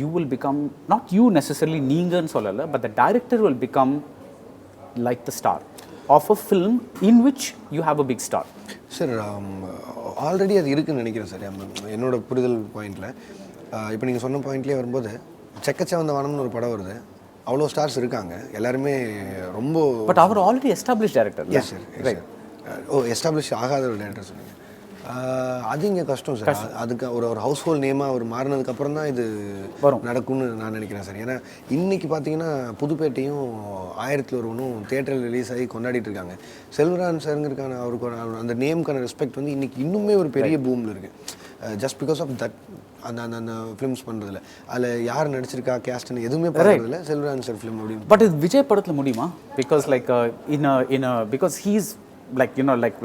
you will become, not you necessarily நீங்கன்னு சொல்லலை, but the director will become like the star of a film in which you have a big star? Sir already அது இருக்குன்னு நினைக்கிறேன் சார் என்னோட புரிதல் பாயிண்டில். இப்போ நீங்கள் சொன்ன பாயிண்ட்லேயே வரும்போது செக்கச்சவந்த வானம்னு ஒரு படம் வருது, அவ்வளோ ஸ்டார்ஸ் இருக்காங்க, எல்லாருமே ரொம்ப. பட் அவர் already establish director. Yes sir, right. Establish ஆகாத ஒரு டேரக்டர் சொன்னீங்க. அது இங்கே கஷ்டம் சார். அதுக்கு ஒரு ஹவுஸ் ஹோல்ட் நேமாக அவர் மாறினதுக்கப்புறம் தான் இது நடக்கும்னு நான் நினைக்கிறேன் சார். ஏன்னா இன்றைக்கி பார்த்தீங்கன்னா புதுப்பேட்டையும் 1001 தியேட்டரில் ரிலீஸ் ஆகி கொண்டாடிட்டு இருக்காங்க. செல்வராஜ் சாருங்கிறதுக்கான அவருக்கு அந்த நேமுக்கான ரெஸ்பெக்ட் வந்து இன்றைக்கி இன்னுமே ஒரு பெரிய பூமில் இருக்குது. ஜஸ்ட் பிகாஸ் ஆஃப் தட் அந்த அந்த அந்த ஃபிலிம்ஸ் பண்ணுறதுல அதில் யார் நடிச்சிருக்கா கேஸ்ட்னு எதுவுமே பண்ணுறதில்ல. செல்வராஜ் சார் ஃபிலிம் அப்படின்னு. பட் இது விஜய் படத்தில் முடியுமா? Because like because he's like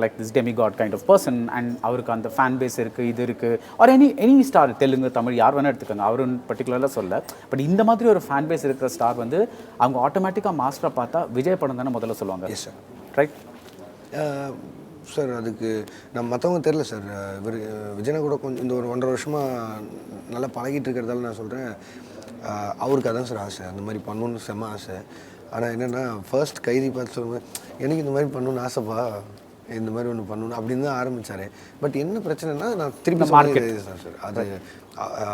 like this demigod kind of person, and அவருக்கு அந்த ஃபேன் பேஸ் இருக்குது, இது இருக்குது, or any star, Telugu Tamil யார் வேணால் எடுத்துக்கோங்க, அவருன்னு பர்டிகுலராக சொல்ல. பட் இந்த மாதிரி ஒரு ஃபேன் பேஸ் இருக்கிற ஸ்டார் வந்து அவங்க ஆட்டோமேட்டிக்காக மாஸ்டராக பார்த்தா விஜய் படம் தானே முதல்ல சொல்லுவாங்க. S sir, right sir. அதுக்கு நம்ம மற்றவங்க தெரில சார். இவர் விஜயனை கூட கொஞ்சம் இந்த ஒரு 1.5 வருஷமாக நல்லா பழகிட்டு இருக்கிறதால நான் சொல்கிறேன், அவருக்கு அதான் சார் ஆசை, அந்த மாதிரி பண்ணணுன்னு செம்ம ஆசை. ஆனால் என்னென்னா ஃபர்ஸ்ட் கைதி பார்த்து சொல்லுவேன், எனக்கு இந்த மாதிரி பண்ணணுன்னு ஆசைப்பா, இந்த மாதிரி ஒன்று பண்ணணும் அப்படின்னு தான் ஆரம்பித்தார். பட் என்ன பிரச்சனைனா நான் திருப்பி மார்க்கெட் சார், அது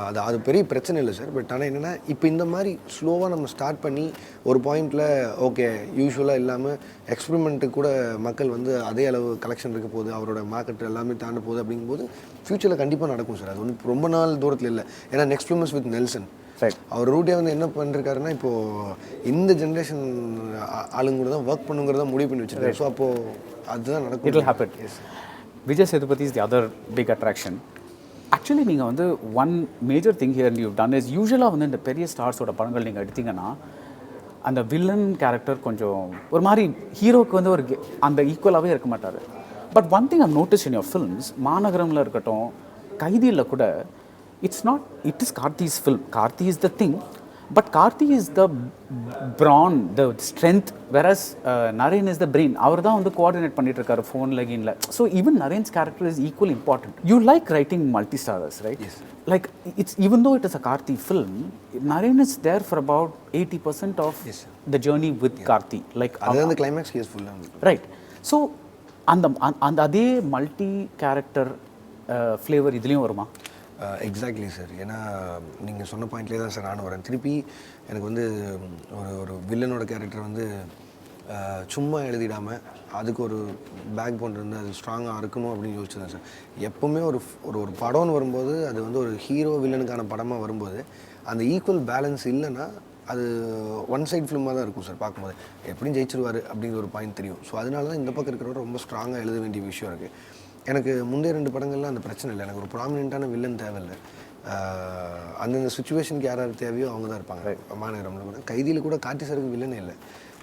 அது அது பெரிய பிரச்சனை இல்லை சார். பட் ஆனால் என்னென்னா இப்போ இந்த மாதிரி ஸ்லோவாக நம்ம ஸ்டார்ட் பண்ணி ஒரு பாயிண்டில் ஓகே யூஸ்வலாக இல்லாமல் எக்ஸ்பெரிமெண்ட்டுக்கு கூட மக்கள் வந்து அதே அளவு கலெக்ஷன் இருக்க போகுது, அவரோட மார்க்கெட் எல்லாமே தாண்ட போகுது. அப்படிங்கும்போது ஃப்யூச்சரில் கண்டிப்பாக நடக்கும் சார். அது ஒன்று ரொம்ப நாள் தூரத்தில் இல்லை. ஏன்னா next film is with Nelson. அவர் ரூட்டே வந்து என்ன பண்ணிருக்காருன்னா, இப்போது இந்த ஜென்ரேஷன் ஆளுங்க கூட தான் ஒர்க் பண்ணுங்கிறத முடிவு பண்ணி வச்சிருக்காரு. ஸோ அப்போது அதுதான் நடக்கும். It will happen. Vijay Sethupathi is the other big attraction. Actually நீங்கள் வந்து one major thing here you done is, யூஸ்வலாக வந்து இந்த பெரிய ஸ்டார்ஸோட படங்கள் நீங்கள் எடுத்தீங்கன்னா அந்த வில்லன் கேரக்டர் கொஞ்சம் ஒரு மாதிரி ஹீரோவுக்கு வந்து ஒரு அந்த ஈக்குவலாகவே இருக்க மாட்டார். But one thing I notice in your films, மாநகரமில் இருக்கட்டும், கைதியில் கூட, it's not, it is Karthi's film. Karthi is the thing, but Karthi is the brawn, the strength, whereas Naren is the brain. அவர் தான் வந்து கோஆர்டினேட் பண்ணிட்டு இருக்காரு ஃபோன் லகின்ல. So even Naren's character is equal important. You like writing multi starrers, right? Like it's even though it is a Karthi film, Naren is there for about 80% of the journey with Karthi. Like அது அந்த climax is full, right? So அந்த அதே மல்டி கேரக்டர் ஃப்ளேவர் இதுலேயும் வருமா? Exactly sir. ஏன்னா நீங்கள் சொன்ன பாயிண்ட்லேயே தான் சார் நானும் வரேன். திருப்பி எனக்கு வந்து ஒரு வில்லனோட கேரக்டர் வந்து சும்மா எழுதிடாமல் அதுக்கு ஒரு பேக் போன் இருந்து அது ஸ்ட்ராங்காக இருக்கணும் அப்படின்னு யோசிச்சுதான் சார். எப்போவுமே ஒரு ஒரு படம்னு வரும்போது அது வந்து ஒரு ஹீரோ வில்லனுக்கான படமாக வரும்போது அந்த ஈக்குவல் பேலன்ஸ் இல்லைன்னா அது ஒன் சைட் ஃபிலிமாக தான் இருக்கும் சார். பார்க்கும்போது எப்படியும் ஜெயிச்சிருவார் அப்படிங்கிற ஒரு பாயிண்ட் தெரியும். ஸோ அதனால தான் இந்த பக்கம் இருக்கிறவங்க ரொம்ப ஸ்ட்ராங்காக எழுத வேண்டிய விஷயம் இருக்குது. எனக்கு முந்தைய 2 படங்கள்லாம் அந்த பிரச்சனை இல்லை. எனக்கு ஒரு ப்ராமினெண்ட்டான வில்லன் தேவையில்லை. அந்தந்த சுச்சுவேஷனுக்கு யார் யார் தேவையோ அவங்க தான் இருப்பாங்க. மாநகரம்ல கூட கைதியில் கூட கார்த்தி சாருக்கு வில்லனே இல்லை.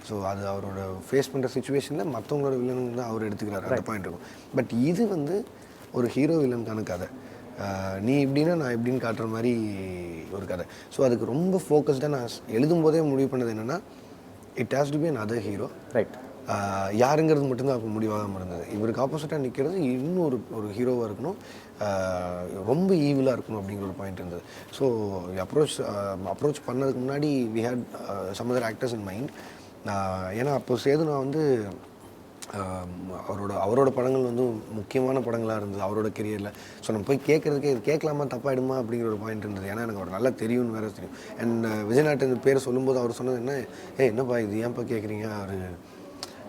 ஸோ அது அவரோட ஃபேஸ் பண்ணுற சுச்சுவேஷனில் மற்றவங்களோட வில்லனுங்க தான் அவர் எடுத்துக்கிறாரு, அந்த பாயிண்ட் இருக்கும். பட் இது வந்து ஒரு ஹீரோ வில்லனுக்கான கதை. நீ இப்படின்னா நான் எப்படின்னு காட்டுற மாதிரி ஒரு கதை. ஸோ அதுக்கு ரொம்ப ஃபோக்கஸ்டாக நான் எழுதும் போதே முடிவு பண்ணது என்னென்னா, it has to be an other hero, right? யாருங்கிறது மட்டும்தான் அப்போ முடிவாக இருந்தது. இவருக்கு ஆப்போசிட்டாக நிற்கிறது இன்னும் ஒரு ஹீரோவாக இருக்கணும், ரொம்ப ஈவிலாக இருக்கணும் அப்படிங்கிற ஒரு பாயிண்ட் இருந்தது. ஸோ அப்ரோச் பண்ணதுக்கு முன்னாடி we had some other actors in mind. ஏன்னா அப்போ சேது நான் வந்து அவரோட படங்கள் வந்து முக்கியமான படங்களாக இருந்தது அவரோட கெரியரில். ஸோ நம்ம போய் கேட்குறதுக்கே இது கேட்கலாமா தப்பாயிடுமா அப்படிங்கிற ஒரு பாயிண்ட் இருந்தது. ஏன்னா எனக்கு அவர் நல்லா தெரியும்னு வேறு தெரியும். அண்ட் விஜயநாட்டின் பேர் சொல்லும்போது அவர் சொன்னது என்ன, என்னப்பா இது ஏன்ப்பா கேட்குறீங்க,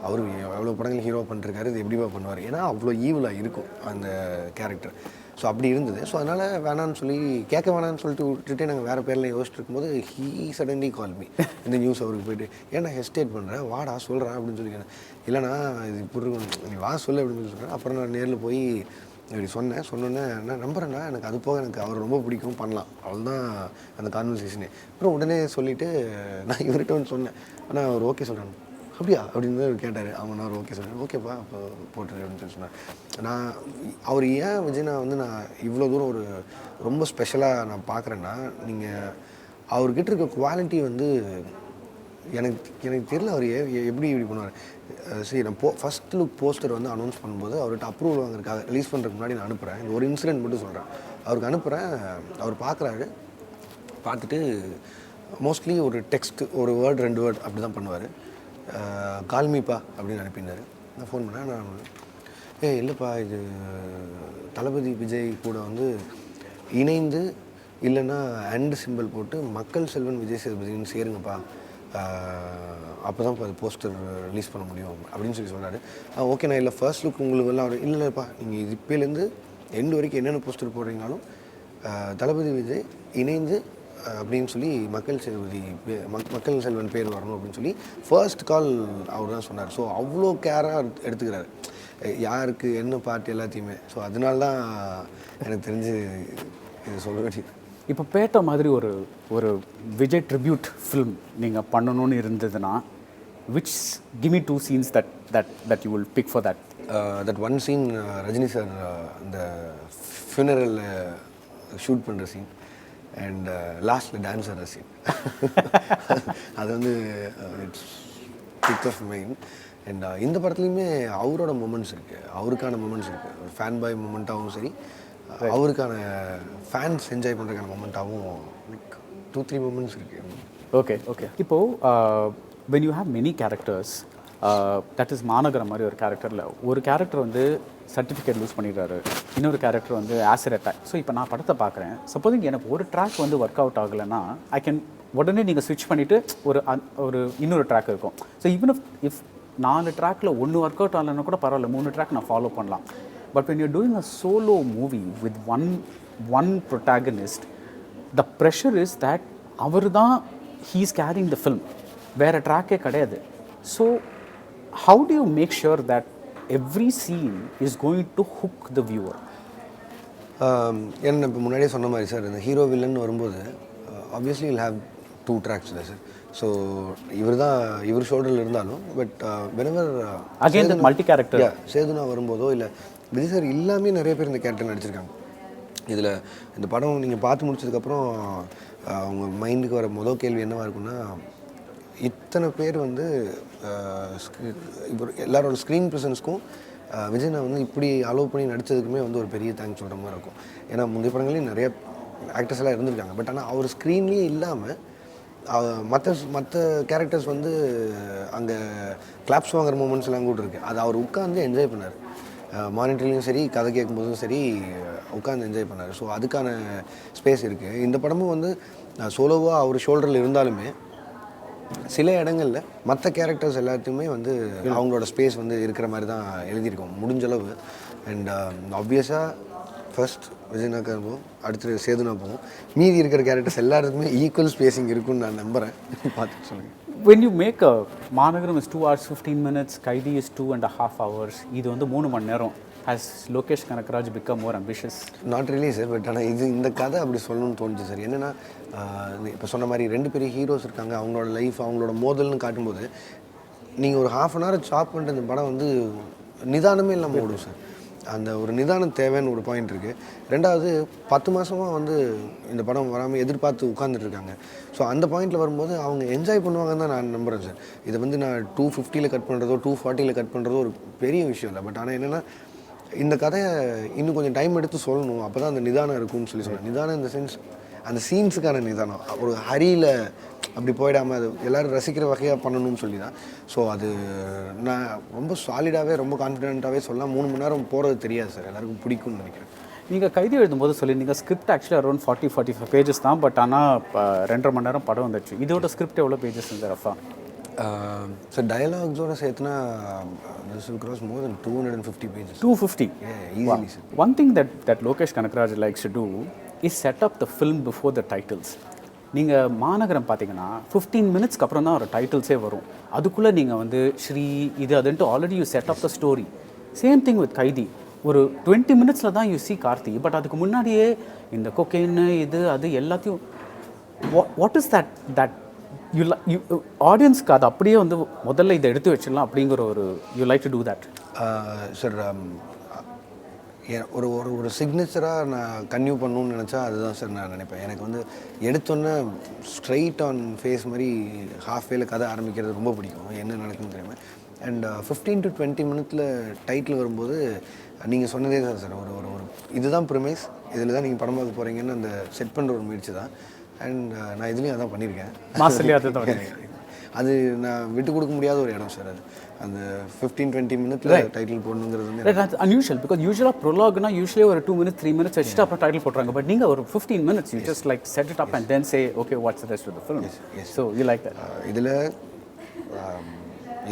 அவர் எவ்வளோ படங்கள் ஹீரோ பண்ணிருக்காரு, இது எப்படிப்பா பண்ணுவார், ஏன்னா அவ்வளோ ஈவலாக இருக்கும் அந்த கேரக்டர். ஸோ அப்படி இருந்தது. ஸோ அதனால் வேணான்னு சொல்லி கேட்க வேணான்னு சொல்லிட்டு விட்டுட்டு நாங்கள் வேறு பேரில் யோசிச்சுட்டு இருக்கும்போது ஹீ சடன்லி கால் மீ. இந்த நியூஸ் அவருக்கு போய்ட்டு, ஏன்னா ஹெஸ்டேட் பண்ணுறேன், வாடா சொல்கிறேன் அப்படின்னு சொல்லிக்கிறேன். இல்லைனா இது இப்படி நீ வா சொல்லு அப்படின்னு சொல்கிறேன். அப்புறம் நான் நேரில் போய் இப்படி சொன்னோன்னே நான் நம்புறேன்னா எனக்கு அது போக எனக்கு அவர் ரொம்ப பிடிக்கும், பண்ணலாம், அவ்வளோதான் அந்த கான்வர்சேஷனே. அப்புறம் உடனே சொல்லிவிட்டு நான் இவர்கிட்ட ஒன்று சொன்னேன். ஆனால் அவர் ஓகே சொல்கிறாங்க. அப்படியா அப்படின்னு தான் கேட்டார். அவன் நான் ஓகே சொன்னேன். ஓகேப்பா அப்போ போட்டுரு அப்படின்னு சொல்லி சொன்னார். நான் அவர் ஏன் விஜய் நான் வந்து நான் இவ்வளோ தூரம் ஒரு ரொம்ப ஸ்பெஷலாக நான் பார்க்குறேன்னா, நீங்கள் அவர்கிட்ட இருக்க குவாலிட்டி வந்து எனக்கு தெரியல. அவர் எப்படி இப்படி பண்ணுவார். சரி நான் ஃபஸ்ட் லுக் போஸ்டர் வந்து அனௌன்ஸ் பண்ணும்போது அவர்கிட்ட அப்ரூவல் வாங்குறதுக்காக ரிலீஸ் பண்ணுறதுக்கு முன்னாடி நான் அனுப்புகிறேன். இந்த ஒரு இன்சிடென்ட் மட்டும் சொல்கிறேன். அவருக்கு அனுப்புகிறேன். அவர் பார்க்குறாரு. பார்த்துட்டு மோஸ்ட்லி ஒரு டெக்ஸ்ட் ஒரு வேர்ட் 2 வேர்ட் அப்படி தான் பண்ணுவார். கால்மீப்பா அப்படின்னு அனுப்பினார். நான் ஃபோன் பண்ணேன். நான் இல்லைப்பா இது தளபதி விஜய் கூட வந்து இணைந்து இல்லைன்னா அண்ட் சிம்பிள் போட்டு மக்கள் செல்வன் விஜய் சேதுபதினு சேருங்கப்பா, அப்போ தான் இப்போ அது போஸ்டர் ரிலீஸ் பண்ண முடியும் அப்படின்னு சொன்னார். ஓகே நான் இல்லை ஃபர்ஸ்ட் லுக் உங்களுக்கு எல்லாம் அவர் இல்லைப்பா நீங்கள் இது இப்போலேருந்து எண்டு வரைக்கும் என்னென்ன போஸ்டர் போடுறீங்கனாலும் தளபதி விஜய் இணைந்து அப்படின்னு சொல்லி மக்கள் செல்வன் பேர் வரணும் அப்படின்னு சொல்லி ஃபர்ஸ்ட் கால் அவர் தான் சொன்னார். ஸோ அவ்வளோ கேராக எடுத்துக்கிறாரு யாருக்கு என்ன பார்ட் எல்லாத்தையுமே. ஸோ அதனால தான் எனக்கு தெரிஞ்சு இது சொல்ல வேண்டியது. இப்போ பேட்ட மாதிரி ஒரு விஜய் ட்ரிபியூட் ஃபிலிம் நீங்கள் பண்ணணும்னு இருந்ததுன்னா which give me 2 scenes that you will pick for that. That one scene Rajini sir அந்த ஃபியூனரல் ஷூட் பண்ணுற சீன் அண்ட் லாஸ்ட்டில் டான்ஸ் ஆடுற சீன் அது வந்து it's pick of mind. And இந்த படத்துலையுமே அவரோட மொமெண்ட்ஸ் இருக்குது, அவருக்கான மொமெண்ட்ஸ் இருக்குது. ஒரு ஃபேன் பாய் மொமெண்ட்டாகவும் சரி, அவருக்கான ஃபேன்ஸ் என்ஜாய் பண்ணுறதுக்கான மொமெண்ட்டாகவும் லைக் 2-3 மொமெண்ட்ஸ் இருக்குது. ஓகே இப்போது when you have many characters, that is மாநகரம் மாதிரி ஒரு கேரக்டரில் ஒரு கேரக்டர் வந்து சர்டிஃபிகேட் லூஸ் பண்ணிடுறாரு, இன்னொரு கேரக்டர் வந்து ஆசிட் அட்டாக். ஸோ இப்போ நான் படத்தை பார்க்குறேன், சப்போஸிங் எனக்கு ஒரு ட்ராக் வந்து ஒர்க் அவுட் ஆகலைன்னா ஐ கேன் உடனே நீங்கள் ஸ்விட்ச் பண்ணிவிட்டு ஒரு இன்னொரு ட்ராக் இருக்கும். So even if 4 ட்ராக்கில் 1 work out ஆகலைன்னா கூட பரவாயில்ல, 3 ட்ராக் நான் ஃபாலோ பண்ணலாம். But when you're doing a solo movie with one protagonist, the pressure is that அவர் தான் he is carrying the film, வேறு ட்ராக்கே கிடையாது. So how do you make sure that every scene is going to hook the viewer? என்ன இப்போ முன்னாடியே சொன்ன மாதிரி சார், இந்த ஹீரோ வில்லன் வரும்போது ஆப்வியஸ்லி வில் ஹேவ் 2 ட்ராக்ஸ் இல்லை சார். ஸோ இவர் ஷோல்டரில் இருந்தாலும் but whenever again the multi character சேதுனா வரும்போதோ இல்லை விஜய் சார் எல்லாமே நிறைய பேர் இந்த கேரக்டர் நடிச்சிருக்காங்க. இதில் இந்த படம் நீங்கள் பார்த்து முடிச்சதுக்கப்புறம் அவங்க மைண்டுக்கு வர முதல் கேள்வி என்னவாக இருக்குன்னா, இத்தனை பேர் வந்து இப்போ எல்லாரோட ஸ்க்ரீன் ப்ரெசன்ஸ்க்கும் விஜய் நான் வந்து இப்படி அலோவ் பண்ணி நடித்ததுக்குமே வந்து ஒரு பெரிய தேங்க்ஸ் சொல்கிற மாதிரி இருக்கும். ஏன்னா முந்தைய படங்களையும் நிறைய ஆக்டர்ஸ் எல்லாம் இருந்திருக்காங்க. பட் ஆனால் அவர் ஸ்க்ரீன்லேயே இல்லாமல் மற்ற கேரக்டர்ஸ் வந்து அங்கே கிளாப்ஸ் வாங்குற மூமெண்ட்ஸ் எல்லாம் கூட இருக்குது. அது அவர் உட்காந்து என்ஜாய் பண்ணார். மானிட்டர்லேயும் சரி, கதை கேட்கும்போதும் சரி உட்காந்து என்ஜாய் பண்ணார். ஸோ அதுக்கான ஸ்பேஸ் இருக்குது. இந்த படமும் வந்து சோலோவாக அவர் ஷோல்டரில் இருந்தாலுமே சில இடங்களில் மற்ற கேரக்டர்ஸ் எல்லாத்தையுமே வந்து அவங்களோட ஸ்பேஸ் வந்து இருக்கிற மாதிரி தான் எழுதியிருக்கோம் முடிஞ்சளவு. அண்ட் ஆப்வியஸாக ஃபர்ஸ்ட் விஜய்னாக்கா போகும், அடுத்து சேதுனா போகும், மீதி இருக்கிற கேரக்டர்ஸ் எல்லாருக்குமே ஈக்குவல் ஸ்பேஸிங் இருக்குன்னு நான் நம்புகிறேன். பார்த்துட்டு சொல்லுங்கள். when you make a மாநகரம் is 2 hours 15 minutes, கைதி is 2.5 hours, இது வந்து 3 மணி நேரம். has Lokesh Kanagaraj become more ambitious? Not really sir. But ஆனால் இந்த கதை அப்படி சொல்லணும்னு தோணுச்சு சார். என்னென்னா இப்போ சொன்ன மாதிரி 2 பெரிய ஹீரோஸ் இருக்காங்க, அவங்களோட லைஃப் அவங்களோட மோதல்னு காட்டும்போது நீங்கள் ஒரு ½ hour சாப் பண்ணிட்டு இந்த படம் வந்து நிதானமே இல்லாமல் ஓடும் சார். அந்த ஒரு நிதானம் தேவைன்னு ஒரு பாயிண்ட் இருக்குது. ரெண்டாவது 10 மாதமாக வந்து இந்த படம் வராமல் எதிர்பார்த்து உட்காந்துட்ருக்காங்க. ஸோ அந்த பாயிண்டில் வரும்போது அவங்க என்ஜாய் பண்ணுவாங்கன்னு தான் நான் நம்புகிறேன் சார். இதை வந்து நான் 250 கட் பண்ணுறதோ 240 கட் பண்ணுறதோ ஒரு பெரிய விஷயம் இல்லை. பட் ஆனால் என்னென்னா இந்த கதையை இன்னும் கொஞ்சம் டைம் எடுத்து சொல்லணும், அப்போ தான் அந்த நிதானம் இருக்கும்னு சொல்லி சொன்னேன். நிதானம் இந்த சென்ஸ் அந்த சீன்ஸுக்கான நிதானம், ஒரு ஹரியில் அப்படி போயிடாமல் அது எல்லோரும் ரசிக்கிற வகையாக பண்ணணும்னு சொல்லி தான். ஸோ அது நான் ரொம்ப சாலிடாகவே ரொம்ப கான்ஃபிடென்ட்டாகவே சொல்லலாம். 3 மணி நேரம் போகிறது தெரியாது சார், எல்லாருக்கும் பிடிக்கும்னு நினைக்கிறேன். நீங்கள் கைதி எழுதும்போது சொல்லியிருந்தீங்க ஸ்கிரிப்ட் ஆக்சுவலி அரௌண்ட் 40-45 பேஜஸ் தான். பட் ஆனால் 2.5 மணி நேரம் படம் வந்துச்சு. இதோட ஸ்கிரிப்ட் எவ்வளோ பேஜஸ் இருந்தது ரஃபா? சார் டயலாக்ஸோட சேர்த்துனா this will cross more than 250 pages. 250? Yeah, easily sir. One thing that Lokesh Kanagaraj likes to do is set up the film before the titles. நீங்கள் மாநகரம் பார்த்தீங்கன்னா 15 மினிட்ஸ்க்கு அப்புறம் தான் ஒரு டைட்டில்ஸே வரும். அதுக்குள்ளே நீங்கள் வந்து ஸ்ரீ இது அதுன்ட்டு already you set of the story. Same thing with Kaithi. ஒரு 20 மினிட்ஸில் தான் யூ சி கார்த்தி. பட் அதுக்கு முன்னாடியே இந்த கொக்கைன்னு இது அது எல்லாத்தையும் வாட் இஸ் தட் யூ ஆடியன்ஸ்க்கு அது அப்படியே வந்து முதல்ல இதை எடுத்து வச்சிடலாம் அப்படிங்கிற ஒரு you like to do that? Sir ஒரு ஒரு சிக்னேச்சராக நான் கன்யூ பண்ணணும்னு நினச்சா அதுதான் சார் நான் நினைப்பேன். எனக்கு வந்து எடுத்தோன்னே ஸ்ட்ரைட் ஆன் ஃபேஸ் மாதிரி ஹாஃப்வேல கதை ஆரம்பிக்கிறது ரொம்ப பிடிக்கும், என்ன நடக்குன்னு தெரியாமல். அண்ட் 15 to 20 மினிட்ஸில் டைட்டில் வரும்போது நீங்கள் சொன்னதே தான் சார், ஒரு ஒரு இதுதான் ப்ரிமைஸ், இதில் தான் நீங்கள் படம் பார்க்க போகிறீங்கன்னு அந்த செட் பண்ணுற ஒரு முயற்சி தான். அண்ட் நான் இதுலேயும் அதான் பண்ணியிருக்கேன். மாஸ்டர்லேயே அதை தான் அது நான் விட்டு கொடுக்க முடியாத ஒரு இடம் சார். அது அந்த 15-20 மினிட்ல டைட்டில் போடணுங்கிறது வந்து that's unusual because usually prologue usually ஒரு 2 minutes 3 minutes வச்சுட்டு அப்புறம் டைட்டில் போட்டுறாங்க. பட் நீங்கள் ஒரு 15 minutes you just like set it up and then say okay what's the rest of the film. So you like that. இதில்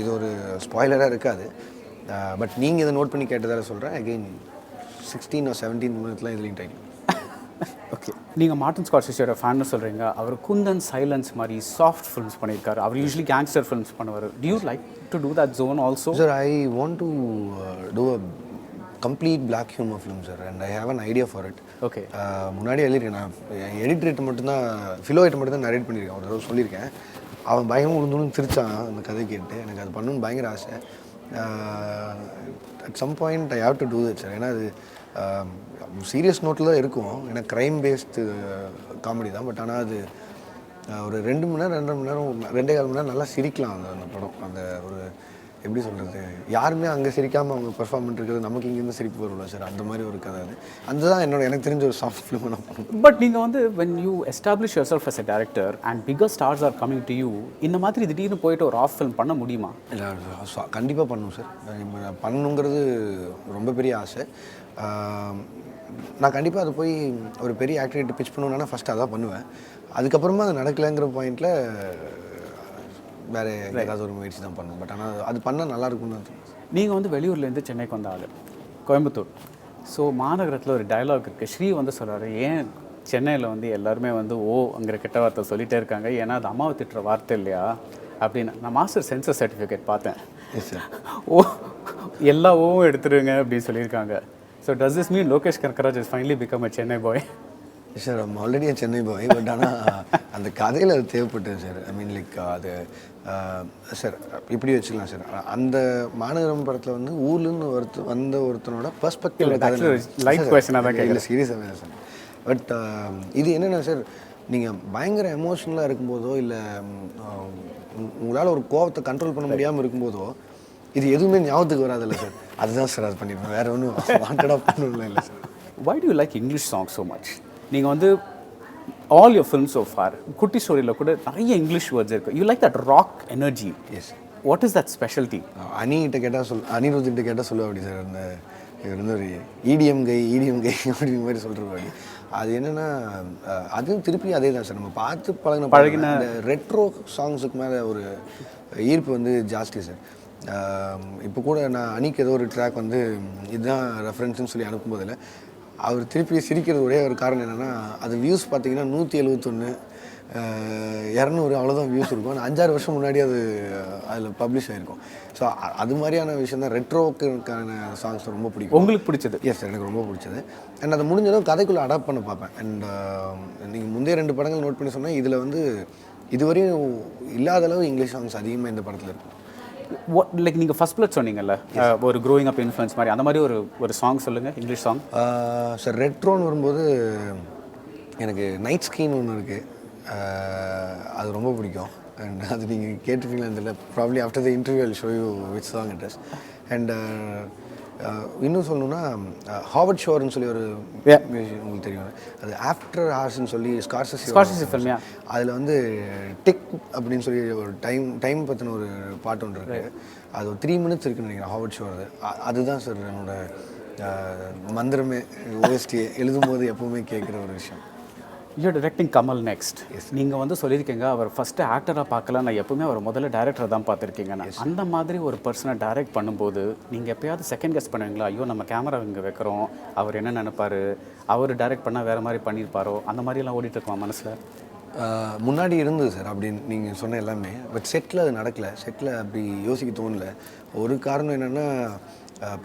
இது ஒரு ஸ்பாய்லராக இருக்காது. பட் நீங்கள் இதை நோட் பண்ணி கேட்டதால சொல்கிறேன். அகெயின் 16 or 17 மினிட்லாம் இதுலேயும் டைட்டில். ஓகே, நீங்கள் மார்ட்டின் ஸ்கார்செஸியோட ஃபேன்னு சொல்கிறீங்க. அவர் குந்தன் சைலன்ஸ் மாதிரி சாஃப்ட் ஃபிலிம்ஸ் பண்ணியிருக்காரு. அவர் யூஸ்வலி கேங்ஸ்டர் ஃபிலிம்ஸ் பண்ணுவார். Do you like to do that zone also? Sir, I want to do a complete black humor film, sir, and I have an idea for it. Okay. முன்னாடி எழுதியிருக்கேன். நான் எடிட்டர் மட்டும்தான் ஃபிலோயிட்ட மட்டும் தான் நரேட் பண்ணியிருக்கேன். ஒரு தடவை சொல்லியிருக்கேன். அவன் பயங்கரம் உளுந்துன்னு சிரிச்சான் அந்த கதை கேட்டு. எனக்கு அது பண்ணணும்னு பயங்கர ஆசை. At some point I have to do that sir. ஏன்னா அது சீரியஸ் நோட்டில் தான் இருக்கும். ஏன்னா க்ரைம் பேஸ்டு காமெடி தான். பட் ஆனால் அது ஒரு 2 மணி நேரம் 2.5 மணி நேரம் 2.25 மணி நேரம் நல்லா சிரிக்கலாம் அந்த படம். அந்த ஒரு எப்படி சொல்கிறது, யாருமே அங்கே சிரிக்காமல் அவங்க பெர்ஃபார்ம் பண்ணிருக்கிறது நமக்கு இங்கேருந்து சிரிப்பு வரும்ல சார். அந்த மாதிரி ஒரு கதை அது. அதுதான் எனக்கு தெரிஞ்ச ஒரு சாஃப்ட் ஃபிலிம் நான் பண்ணுவேன். பட் நீங்கள் வந்து when you establish yourself as a director and bigger stars are coming to you, இந்த மாதிரி திடீர்னு போயிட்டு ஒரு ஆஃப் ஃபிலிம் பண்ண முடியுமா? இல்லை, கண்டிப்பாக பண்ணணும் சார். பண்ணணுங்கிறது ரொம்ப பெரிய ஆசை. நான் கண்டிப்பாக அதை போய் ஒரு பெரிய ஆக்டிவிட்டி பிச் பண்ணணுன்னா ஃபஸ்ட்டு அதான் பண்ணுவேன். அதுக்கப்புறமா அது நடக்கலைங்கிற பாயிண்டில் வேறு ஏதாவது ஒரு முயற்சி தான் பண்ணுவேன். பட் ஆனால் அது பண்ணால் நல்லாயிருக்கும்னு தான் தோணுது. நீங்கள் வந்து வெளியூர்லேருந்து சென்னைக்கு வந்த ஆள், கோயம்புத்தூர். ஸோ மாநகரத்தில் ஒரு டயலாக் இருக்குது. ஸ்ரீ வந்து சொல்கிறாரு, ஏன் சென்னையில் வந்து எல்லாருமே வந்து அங்கிற கெட்ட வார்த்தை சொல்லிகிட்டே இருக்காங்க, ஏன்னா அது அம்மாவை திட்டுற வார்த்தை இல்லையா அப்படின்னு. நான் மாஸ்டர் சென்சர் சர்டிஃபிகேட் பார்த்தேன். எல்லா ஓவும் எடுத்துருங்க அப்படின்னு சொல்லியிருக்காங்க. So does this mean Lokesh Kanagaraj is finally become a Chennai bye? Sir, I'm already Chennai bye. But ஆனால் அந்த கதையில் அது தேவைப்பட்டது சார். ஐ மீன் லைக் அது சார் இப்படி வச்சுக்கலாம் சார். அந்த மாநகரம் படத்தில் வந்து ஊர்லேருந்து வந்த ஒருத்தனோட பெர்ஸ்பெக்டிவ் லைட் கொஸ்டினாக தான் கேட்கல, சீரியஸாகவே தான் சார். பட் இது என்னென்னா சார், நீங்கள் பயங்கர எமோஷ்னலாக இருக்கும்போதோ இல்லை உங்களால் ஒரு கோவத்தை கண்ட்ரோல் பண்ண முடியாமல் இருக்கும்போதோ இது எதுவுமே ஞாபகத்துக்கு வராதில்ல சார். அதுதான் சார் அது பண்ணியிருப்பேன். வேறு ஒன்றும் வாண்டடாக பண்ணணும் இல்லை sir. Why do you like English songs so much? நீங்கள் வந்து all your films so far, குட்டி ஸ்டோரியில் கூட நிறைய இங்கிலீஷ் வேர்ட்ஸ் இருக்குது. You like that rock energy. Yes. What is that specialty? அனிகிட்ட கேட்டால் அனிருத்திட்ட கேட்டால் சொல்லுவா அப்படி சார். அந்த இவர் வந்து ஒரு EDM கை அப்படிங்கிற மாதிரி சொல்கிறபடி. அது என்னென்னா அதுவும் திருப்பி அதே தான் சார். நம்ம பார்த்து பழகின அந்த ரெட்ரோ சாங்ஸுக்கு மேலே ஒரு ஈர்ப்பு வந்து ஜாஸ்தி சார். இப்போ கூட நான் அனிக்கு ஏதோ ஒரு ட்ராக் வந்து இதுதான் ரெஃபரன்ஸ்னு சொல்லி அனுப்பும்போதில் அவர் திருப்பி சிரிக்கிறது ஒரே ஒரு காரணம் என்னென்னா, அது வியூஸ் பார்த்தீங்கன்னா 171 200 அவ்வளோதான் வியூஸ் இருக்கும். ஆனால் 5-6 வருஷம் முன்னாடி அது அதில் பப்ளிஷ் ஆகிருக்கும். ஸோ அது மாதிரியான விஷயம் தான். ரெட்ரோக்கான சாங்ஸ் ரொம்ப பிடிக்கும். உங்களுக்கு பிடிச்சது? எஸ் சார், எனக்கு ரொம்ப பிடிச்சது. அண்ட் அதை முடிஞ்சதும் கதைக்குள்ளே அடாப்ட் பண்ண பார்ப்பேன். அண்ட் நீங்கள் முந்தைய 2 படங்கள் நோட் பண்ணி சொன்னால் இதில் வந்து இதுவரையும் இல்லாத அளவு இங்கிலீஷ் சாங்ஸ் அதிகமாக இந்த படத்தில் இருக்கும். லைக் நீங்கள் ஃபர்ஸ்ட் பிளட் சொன்னீங்கல்ல, ஒரு க்ரோயிங் அப் இன்ஃப்ளூயன்ஸ் மாதிரி, அந்த மாதிரி ஒரு சாங் சொல்லுங்கள், இங்கிலீஷ் சாங். சார், ரெட்ரோன்னு வரும்போது எனக்கு நைட் ஸ்கீன் ஒன்று இருக்குது. அது ரொம்ப பிடிக்கும். அண்ட் அது நீங்கள் கேட்டிருப்பீங்களா தெரியல. Probably after the interview I show you which song it is. And இன்னும் சொல்லணுன்னா ஹாவர்ட் ஷோர்னு சொல்லி ஒரு மியூசிக் உங்களுக்கு தெரியும். அது ஆஃப்டர் ஹார்ஸ்ன்னு சொல்லி ஸ்கார்செஸி ஃபில்ம். அதில் வந்து டிக் அப்படின்னு சொல்லி ஒரு டைம் பற்றின ஒரு பாட்டு ஒன்று இருக்குது. அது ஒரு 3 மினிட்ஸ் இருக்குன்னு நினைக்கிறேன் ஹாவர்ட் ஷோர். அதுதான் சார் என்னோட மந்திரமே. ஓஎஸ்டியை எழுதும்போது எப்போவுமே கேட்குற ஒரு விஷயம். You're directing Kamal next. நீங்கள் வந்து சொல்லியிருக்கீங்க அவர் ஃபஸ்ட்டு ஆக்டராக பார்க்கல, நான் எப்பவுமே அவர் முதல்ல டேரக்டரை தான் பார்த்துருக்கீங்க. அந்த மாதிரி ஒரு பர்சனை டைரக்ட் பண்ணும்போது நீங்கள் எப்போயாவது செகண்ட் கெஸ் பண்ணுவீங்களா? ஐயோ நம்ம கேமரா இங்கே வைக்கிறோம், அவர் என்ன நினைப்பார், அவர் டைரக்ட் பண்ணால் வேறு மாதிரி பண்ணியிருப்பாரோ, அந்த மாதிரிலாம் ஓடிட்டு இருக்கோம் மனசில்? முன்னாடி இருந்தது சார் அப்படின்னு நீங்கள் சொன்ன எல்லாமே. பட் செட்டில் அது நடக்கலை. செட்டில் அப்படி யோசிக்க தோணலை. ஒரு காரணம் என்னென்னா,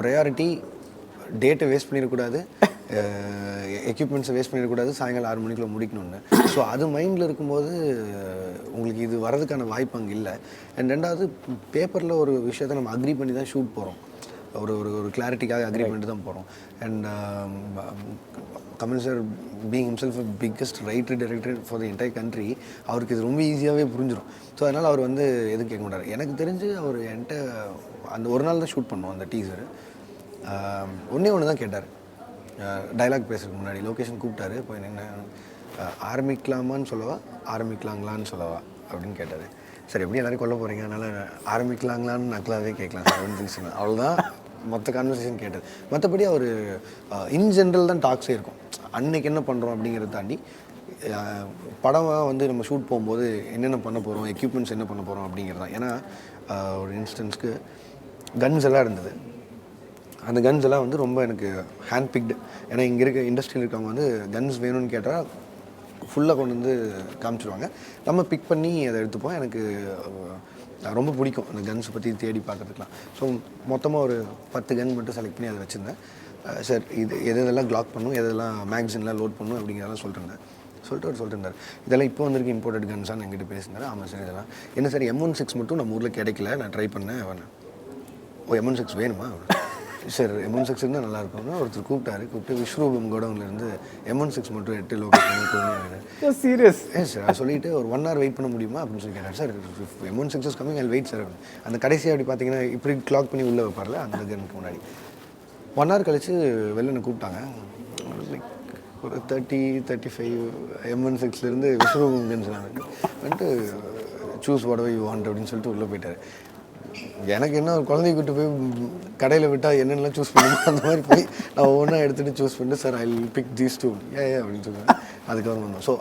ப்ரையாரிட்டி டேட்டை வேஸ்ட் பண்ணிடக்கூடாது, எக்யூப்மெண்ட்ஸை வேஸ்ட் பண்ணிடக்கூடாது, சாயங்காலம் 6 மணிக்குள்ளே முடிக்கணும்னு. ஸோ அது மைண்டில் இருக்கும்போது உங்களுக்கு இது வரதுக்கான வாய்ப்பு அங்கே இல்லை. அண்ட் ரெண்டாவது, பேப்பரில் ஒரு விஷயத்தை நம்ம அக்ரி பண்ணி தான் ஷூட் போகிறோம். ஒரு கிளாரிட்டிக்காக அக்ரி பண்ணிட்டு தான் போகிறோம். And Kamal sir being himself biggest writer director for the entire country, அவருக்கு இது ரொம்ப ஈஸியாகவே புரிஞ்சிடும். ஸோ அதனால் அவர் வந்து எதுவும் கேட்க மாட்டார். எனக்கு தெரிஞ்சு அவர் என்கிட்ட அந்த ஒரு நாள் தான் ஷூட் பண்ணோம் அந்த டீசர். ஒன்று தான் கேட்டார். டைலாக் பேசுறதுக்கு முன்னாடி லொக்கேஷன் கூப்பிட்டாரு. போய் நின்று ஆரம்பிக்கலாமான்னு சொல்லவா ஆரம்பிக்கலாங்களான்னு சொல்லவா அப்படின்னு கேட்டார். சார் எப்படி எல்லோரும் கொல்ல போகிறீங்க, அதனால் ஆரம்பிக்கலாங்களான்னு நக்கலாகவே கேட்கலாம் சார் அப்படின்னு சொன்னேன். அவ்வளோதான் மொத்த கான்வர்சேஷன் கேட்டது. மற்றபடி அவர் இன் ஜென்ரல் தான் டாக்ஸே இருக்கும். அன்னைக்கு என்ன பண்ணுறோம் அப்படிங்கிறத தாண்டி படமாக வந்து நம்ம ஷூட் போகும்போது என்னென்ன பண்ண போகிறோம், எக்யூப்மெண்ட்ஸ் என்ன பண்ண போகிறோம் அப்படிங்கிறது தான். ஏன்னா ஒரு இன்ஸ்டன்ஸ்க்கு கன்ஸ் எல்லாம் இருந்தது. அந்த கன்ஸ் எல்லாம் வந்து ரொம்ப எனக்கு ஹேண்ட் பிக்டு. ஏன்னா இங்கே இருக்க இண்டஸ்ட்ரியில் இருக்கவங்க வந்து கன்ஸ் வேணும்னு கேட்டால் ஃபுல்லாக கொண்டு வந்து காமிச்சிடுவாங்க. நம்ம பிக் பண்ணி அதை எடுத்துப்போம். எனக்கு ரொம்ப பிடிக்கும் அந்த கன்ஸ் பற்றி தேடி பார்க்குறதுக்குலாம். ஸோ மொத்தமாக ஒரு 10 கன் மட்டும் செலக்ட் பண்ணி அதை வச்சுருந்தேன். சார் இது எதெல்லாம் க்ளாக் பண்ணும், எதெல்லாம் மேக்சின்லாம் லோட் பண்ணும் அப்படிங்கிறதெல்லாம் சொல்லிட்டு அவர் சொல்லிட்டு இதெல்லாம் இப்போ வந்திருக்கு இம்போர்ட்டட் கன்ஸான்னு என்கிட்ட பேசினார். ஆமாம் சார் இதெல்லாம் என்ன சார் M16 மட்டும் நம்ம ஊரில் கிடைக்கல, நான் ட்ரை பண்ணேன். ஓ M16 வேணுமா சார், M16 இருந்தால் நல்லாயிருக்கும்னு ஒருத்தர் கூப்பிட்டு விஸ்வரூபம் கோடவுன்லேருந்து M16 மட்டும் 8 லோக்கல் சீரியஸ் சார் சொல்லிவிட்டு ஒரு 1 hour வெயிட் பண்ண முடியுமா அப்படின்னு சொல்லி கேட்டார். Sir M16 is coming, I wait sir. அந்த கடைசியாக அப்படி பார்த்தீங்கன்னா இப்படி கிளாக் பண்ணி உள்ளே வைப்பார்ல அந்த கனுக்கு முன்னாடி 1 hour கழிச்சு வெளில கூப்பிட்டாங்க. லைக் ஒரு 30-35 M16லேருந்து விஸ்வரூபம் கன்ஸ் வந்துட்டு சூஸ் வாட் யூ வாண்ட் அப்படின்னு சொல்லிட்டு உள்ளே போயிட்டார். எனக்கு என்ன ஒரு குழந்தைய கூட்டு போய் கடையில் விட்டால் என்னென்னலாம் சூஸ் பண்ணுமோ அந்த மாதிரி போய் நான் ஒவ்வொன்றா எடுத்துகிட்டு சூஸ் பண்ணிட்டு sir I will pick these two அப்படின்னு சொல்லுவேன். அதுக்கப்புறம் வந்தோம். ஸோ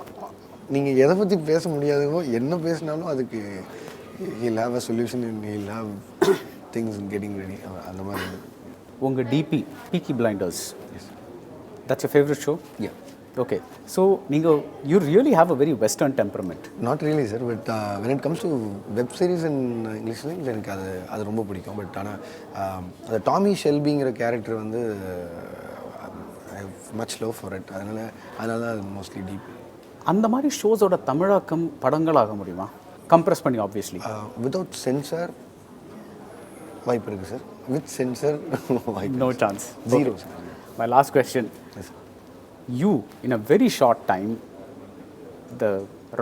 நீங்கள் எதை பற்றி பேச முடியாதோ என்ன பேசினாலும் அதுக்கு he'll have a solution and he'll have things getting ready அந்த மாதிரி. உங்கள் DP Peaky Blinders, that's your favorite show? Yeah. Okay. So, you really have a very Western temperament. Not really, sir. But when it comes to web series in English language, எனக்கு அது ரொம்ப பிடிக்கும். பட் ஆனால் அந்த டாமி ஷெல்பிங்கிற கேரக்டர் வந்து I have much love for it. அதனால தான் மோஸ்ட்லி டீப். அந்த மாதிரி ஷோஸோட தமிழாக்கம் படங்களாக முடியுமா? கம்ப்ரெஸ் பண்ணி ஆப்வியஸ்லி. வித்தவுட் சென்சார் வாய்ப்பு இருக்குது சார். வித் சென்சார் வாய்ப்பு no chance. Zero sir. My last question. Yes, sir. You, in a very short time, the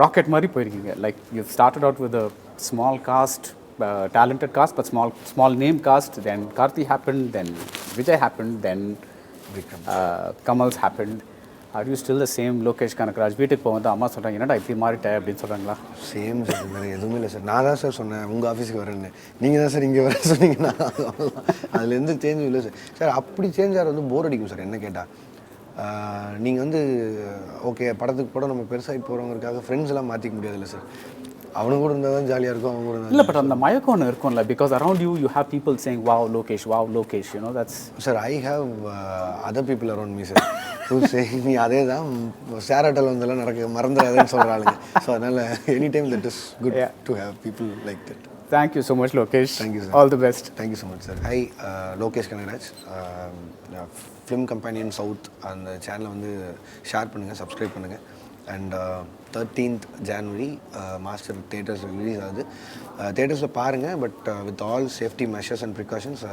rocket mari poirikeenga. Like you've started out with a small cast, talented cast, but small name cast. Then Karthi happened, then Vijay happened, then Kamal's happened. Are you still the same Lokesh Kanagaraj? வீட்டுக்கு போகும்போது அம்மா சொல்கிறாங்க என்னடா இப்படி மாறிட்டேன் அப்படின்னு சொல்கிறாங்களா? சேம் சார், வேறு எதுவுமே இல்லை சார். நான் தான் சார் சொன்னேன் உங்கள் ஆஃபீஸுக்கு வரேன்னு. நீங்கள் தான் சார் இங்கே வர சொன்னீங்கன்னா அதில் எந்த சேஞ்சும் இல்லை சார். சார் அப்படி சேஞ்ச் ஆகிறது வந்து போர் அடிக்கும் சார் என்ன கேட்டால். நீங்கள் வந்து ஓகே படத்துக்கு படம் நம்ம பெருசாகிட்டு போகிறவங்களுக்காக ஃப்ரெண்ட்ஸ் எல்லாம் மாற்றிக்க முடியாதுல்ல சார். அவனுங்க கூட இருந்தால் தான் ஜாலியாக இருக்கும், அவங்க கூட இருந்தால் இல்லை. பட் அந்த மயக்கம் ஒன்று இருக்கும்ல, because around you have people saying wow Lokesh, you know that's. Sir I have other people around me sir who saying நீ அதே தான் சேராட்டல் வந்தெல்லாம் நடக்க மறந்துடாதுன்னு சொல்கிறாளுங்க. ஸோ அதனால் any time that is good to have people like that. Thank you so much, Lokesh. Thank you, sir. All the best. Thank you so much, sir. Hi, Lokesh Kanagaraj. Film Companion South அந்த சேனலை வந்து ஷேர் பண்ணுங்கள், சப்ஸ்கிரைப் பண்ணுங்கள். And 13th January master theatres release ஆகுது. தேட்டர்ஸில் பாருங்கள். But with all safety measures and precautions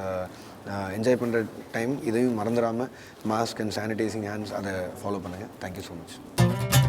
enjoy பண்ணுற டைம் இதையும் மறந்துடாமல் மாஸ்க் அண்ட் சானிடைசிங் ஹேண்ட்ஸ் அதை ஃபாலோ பண்ணுங்கள். Thank you so much.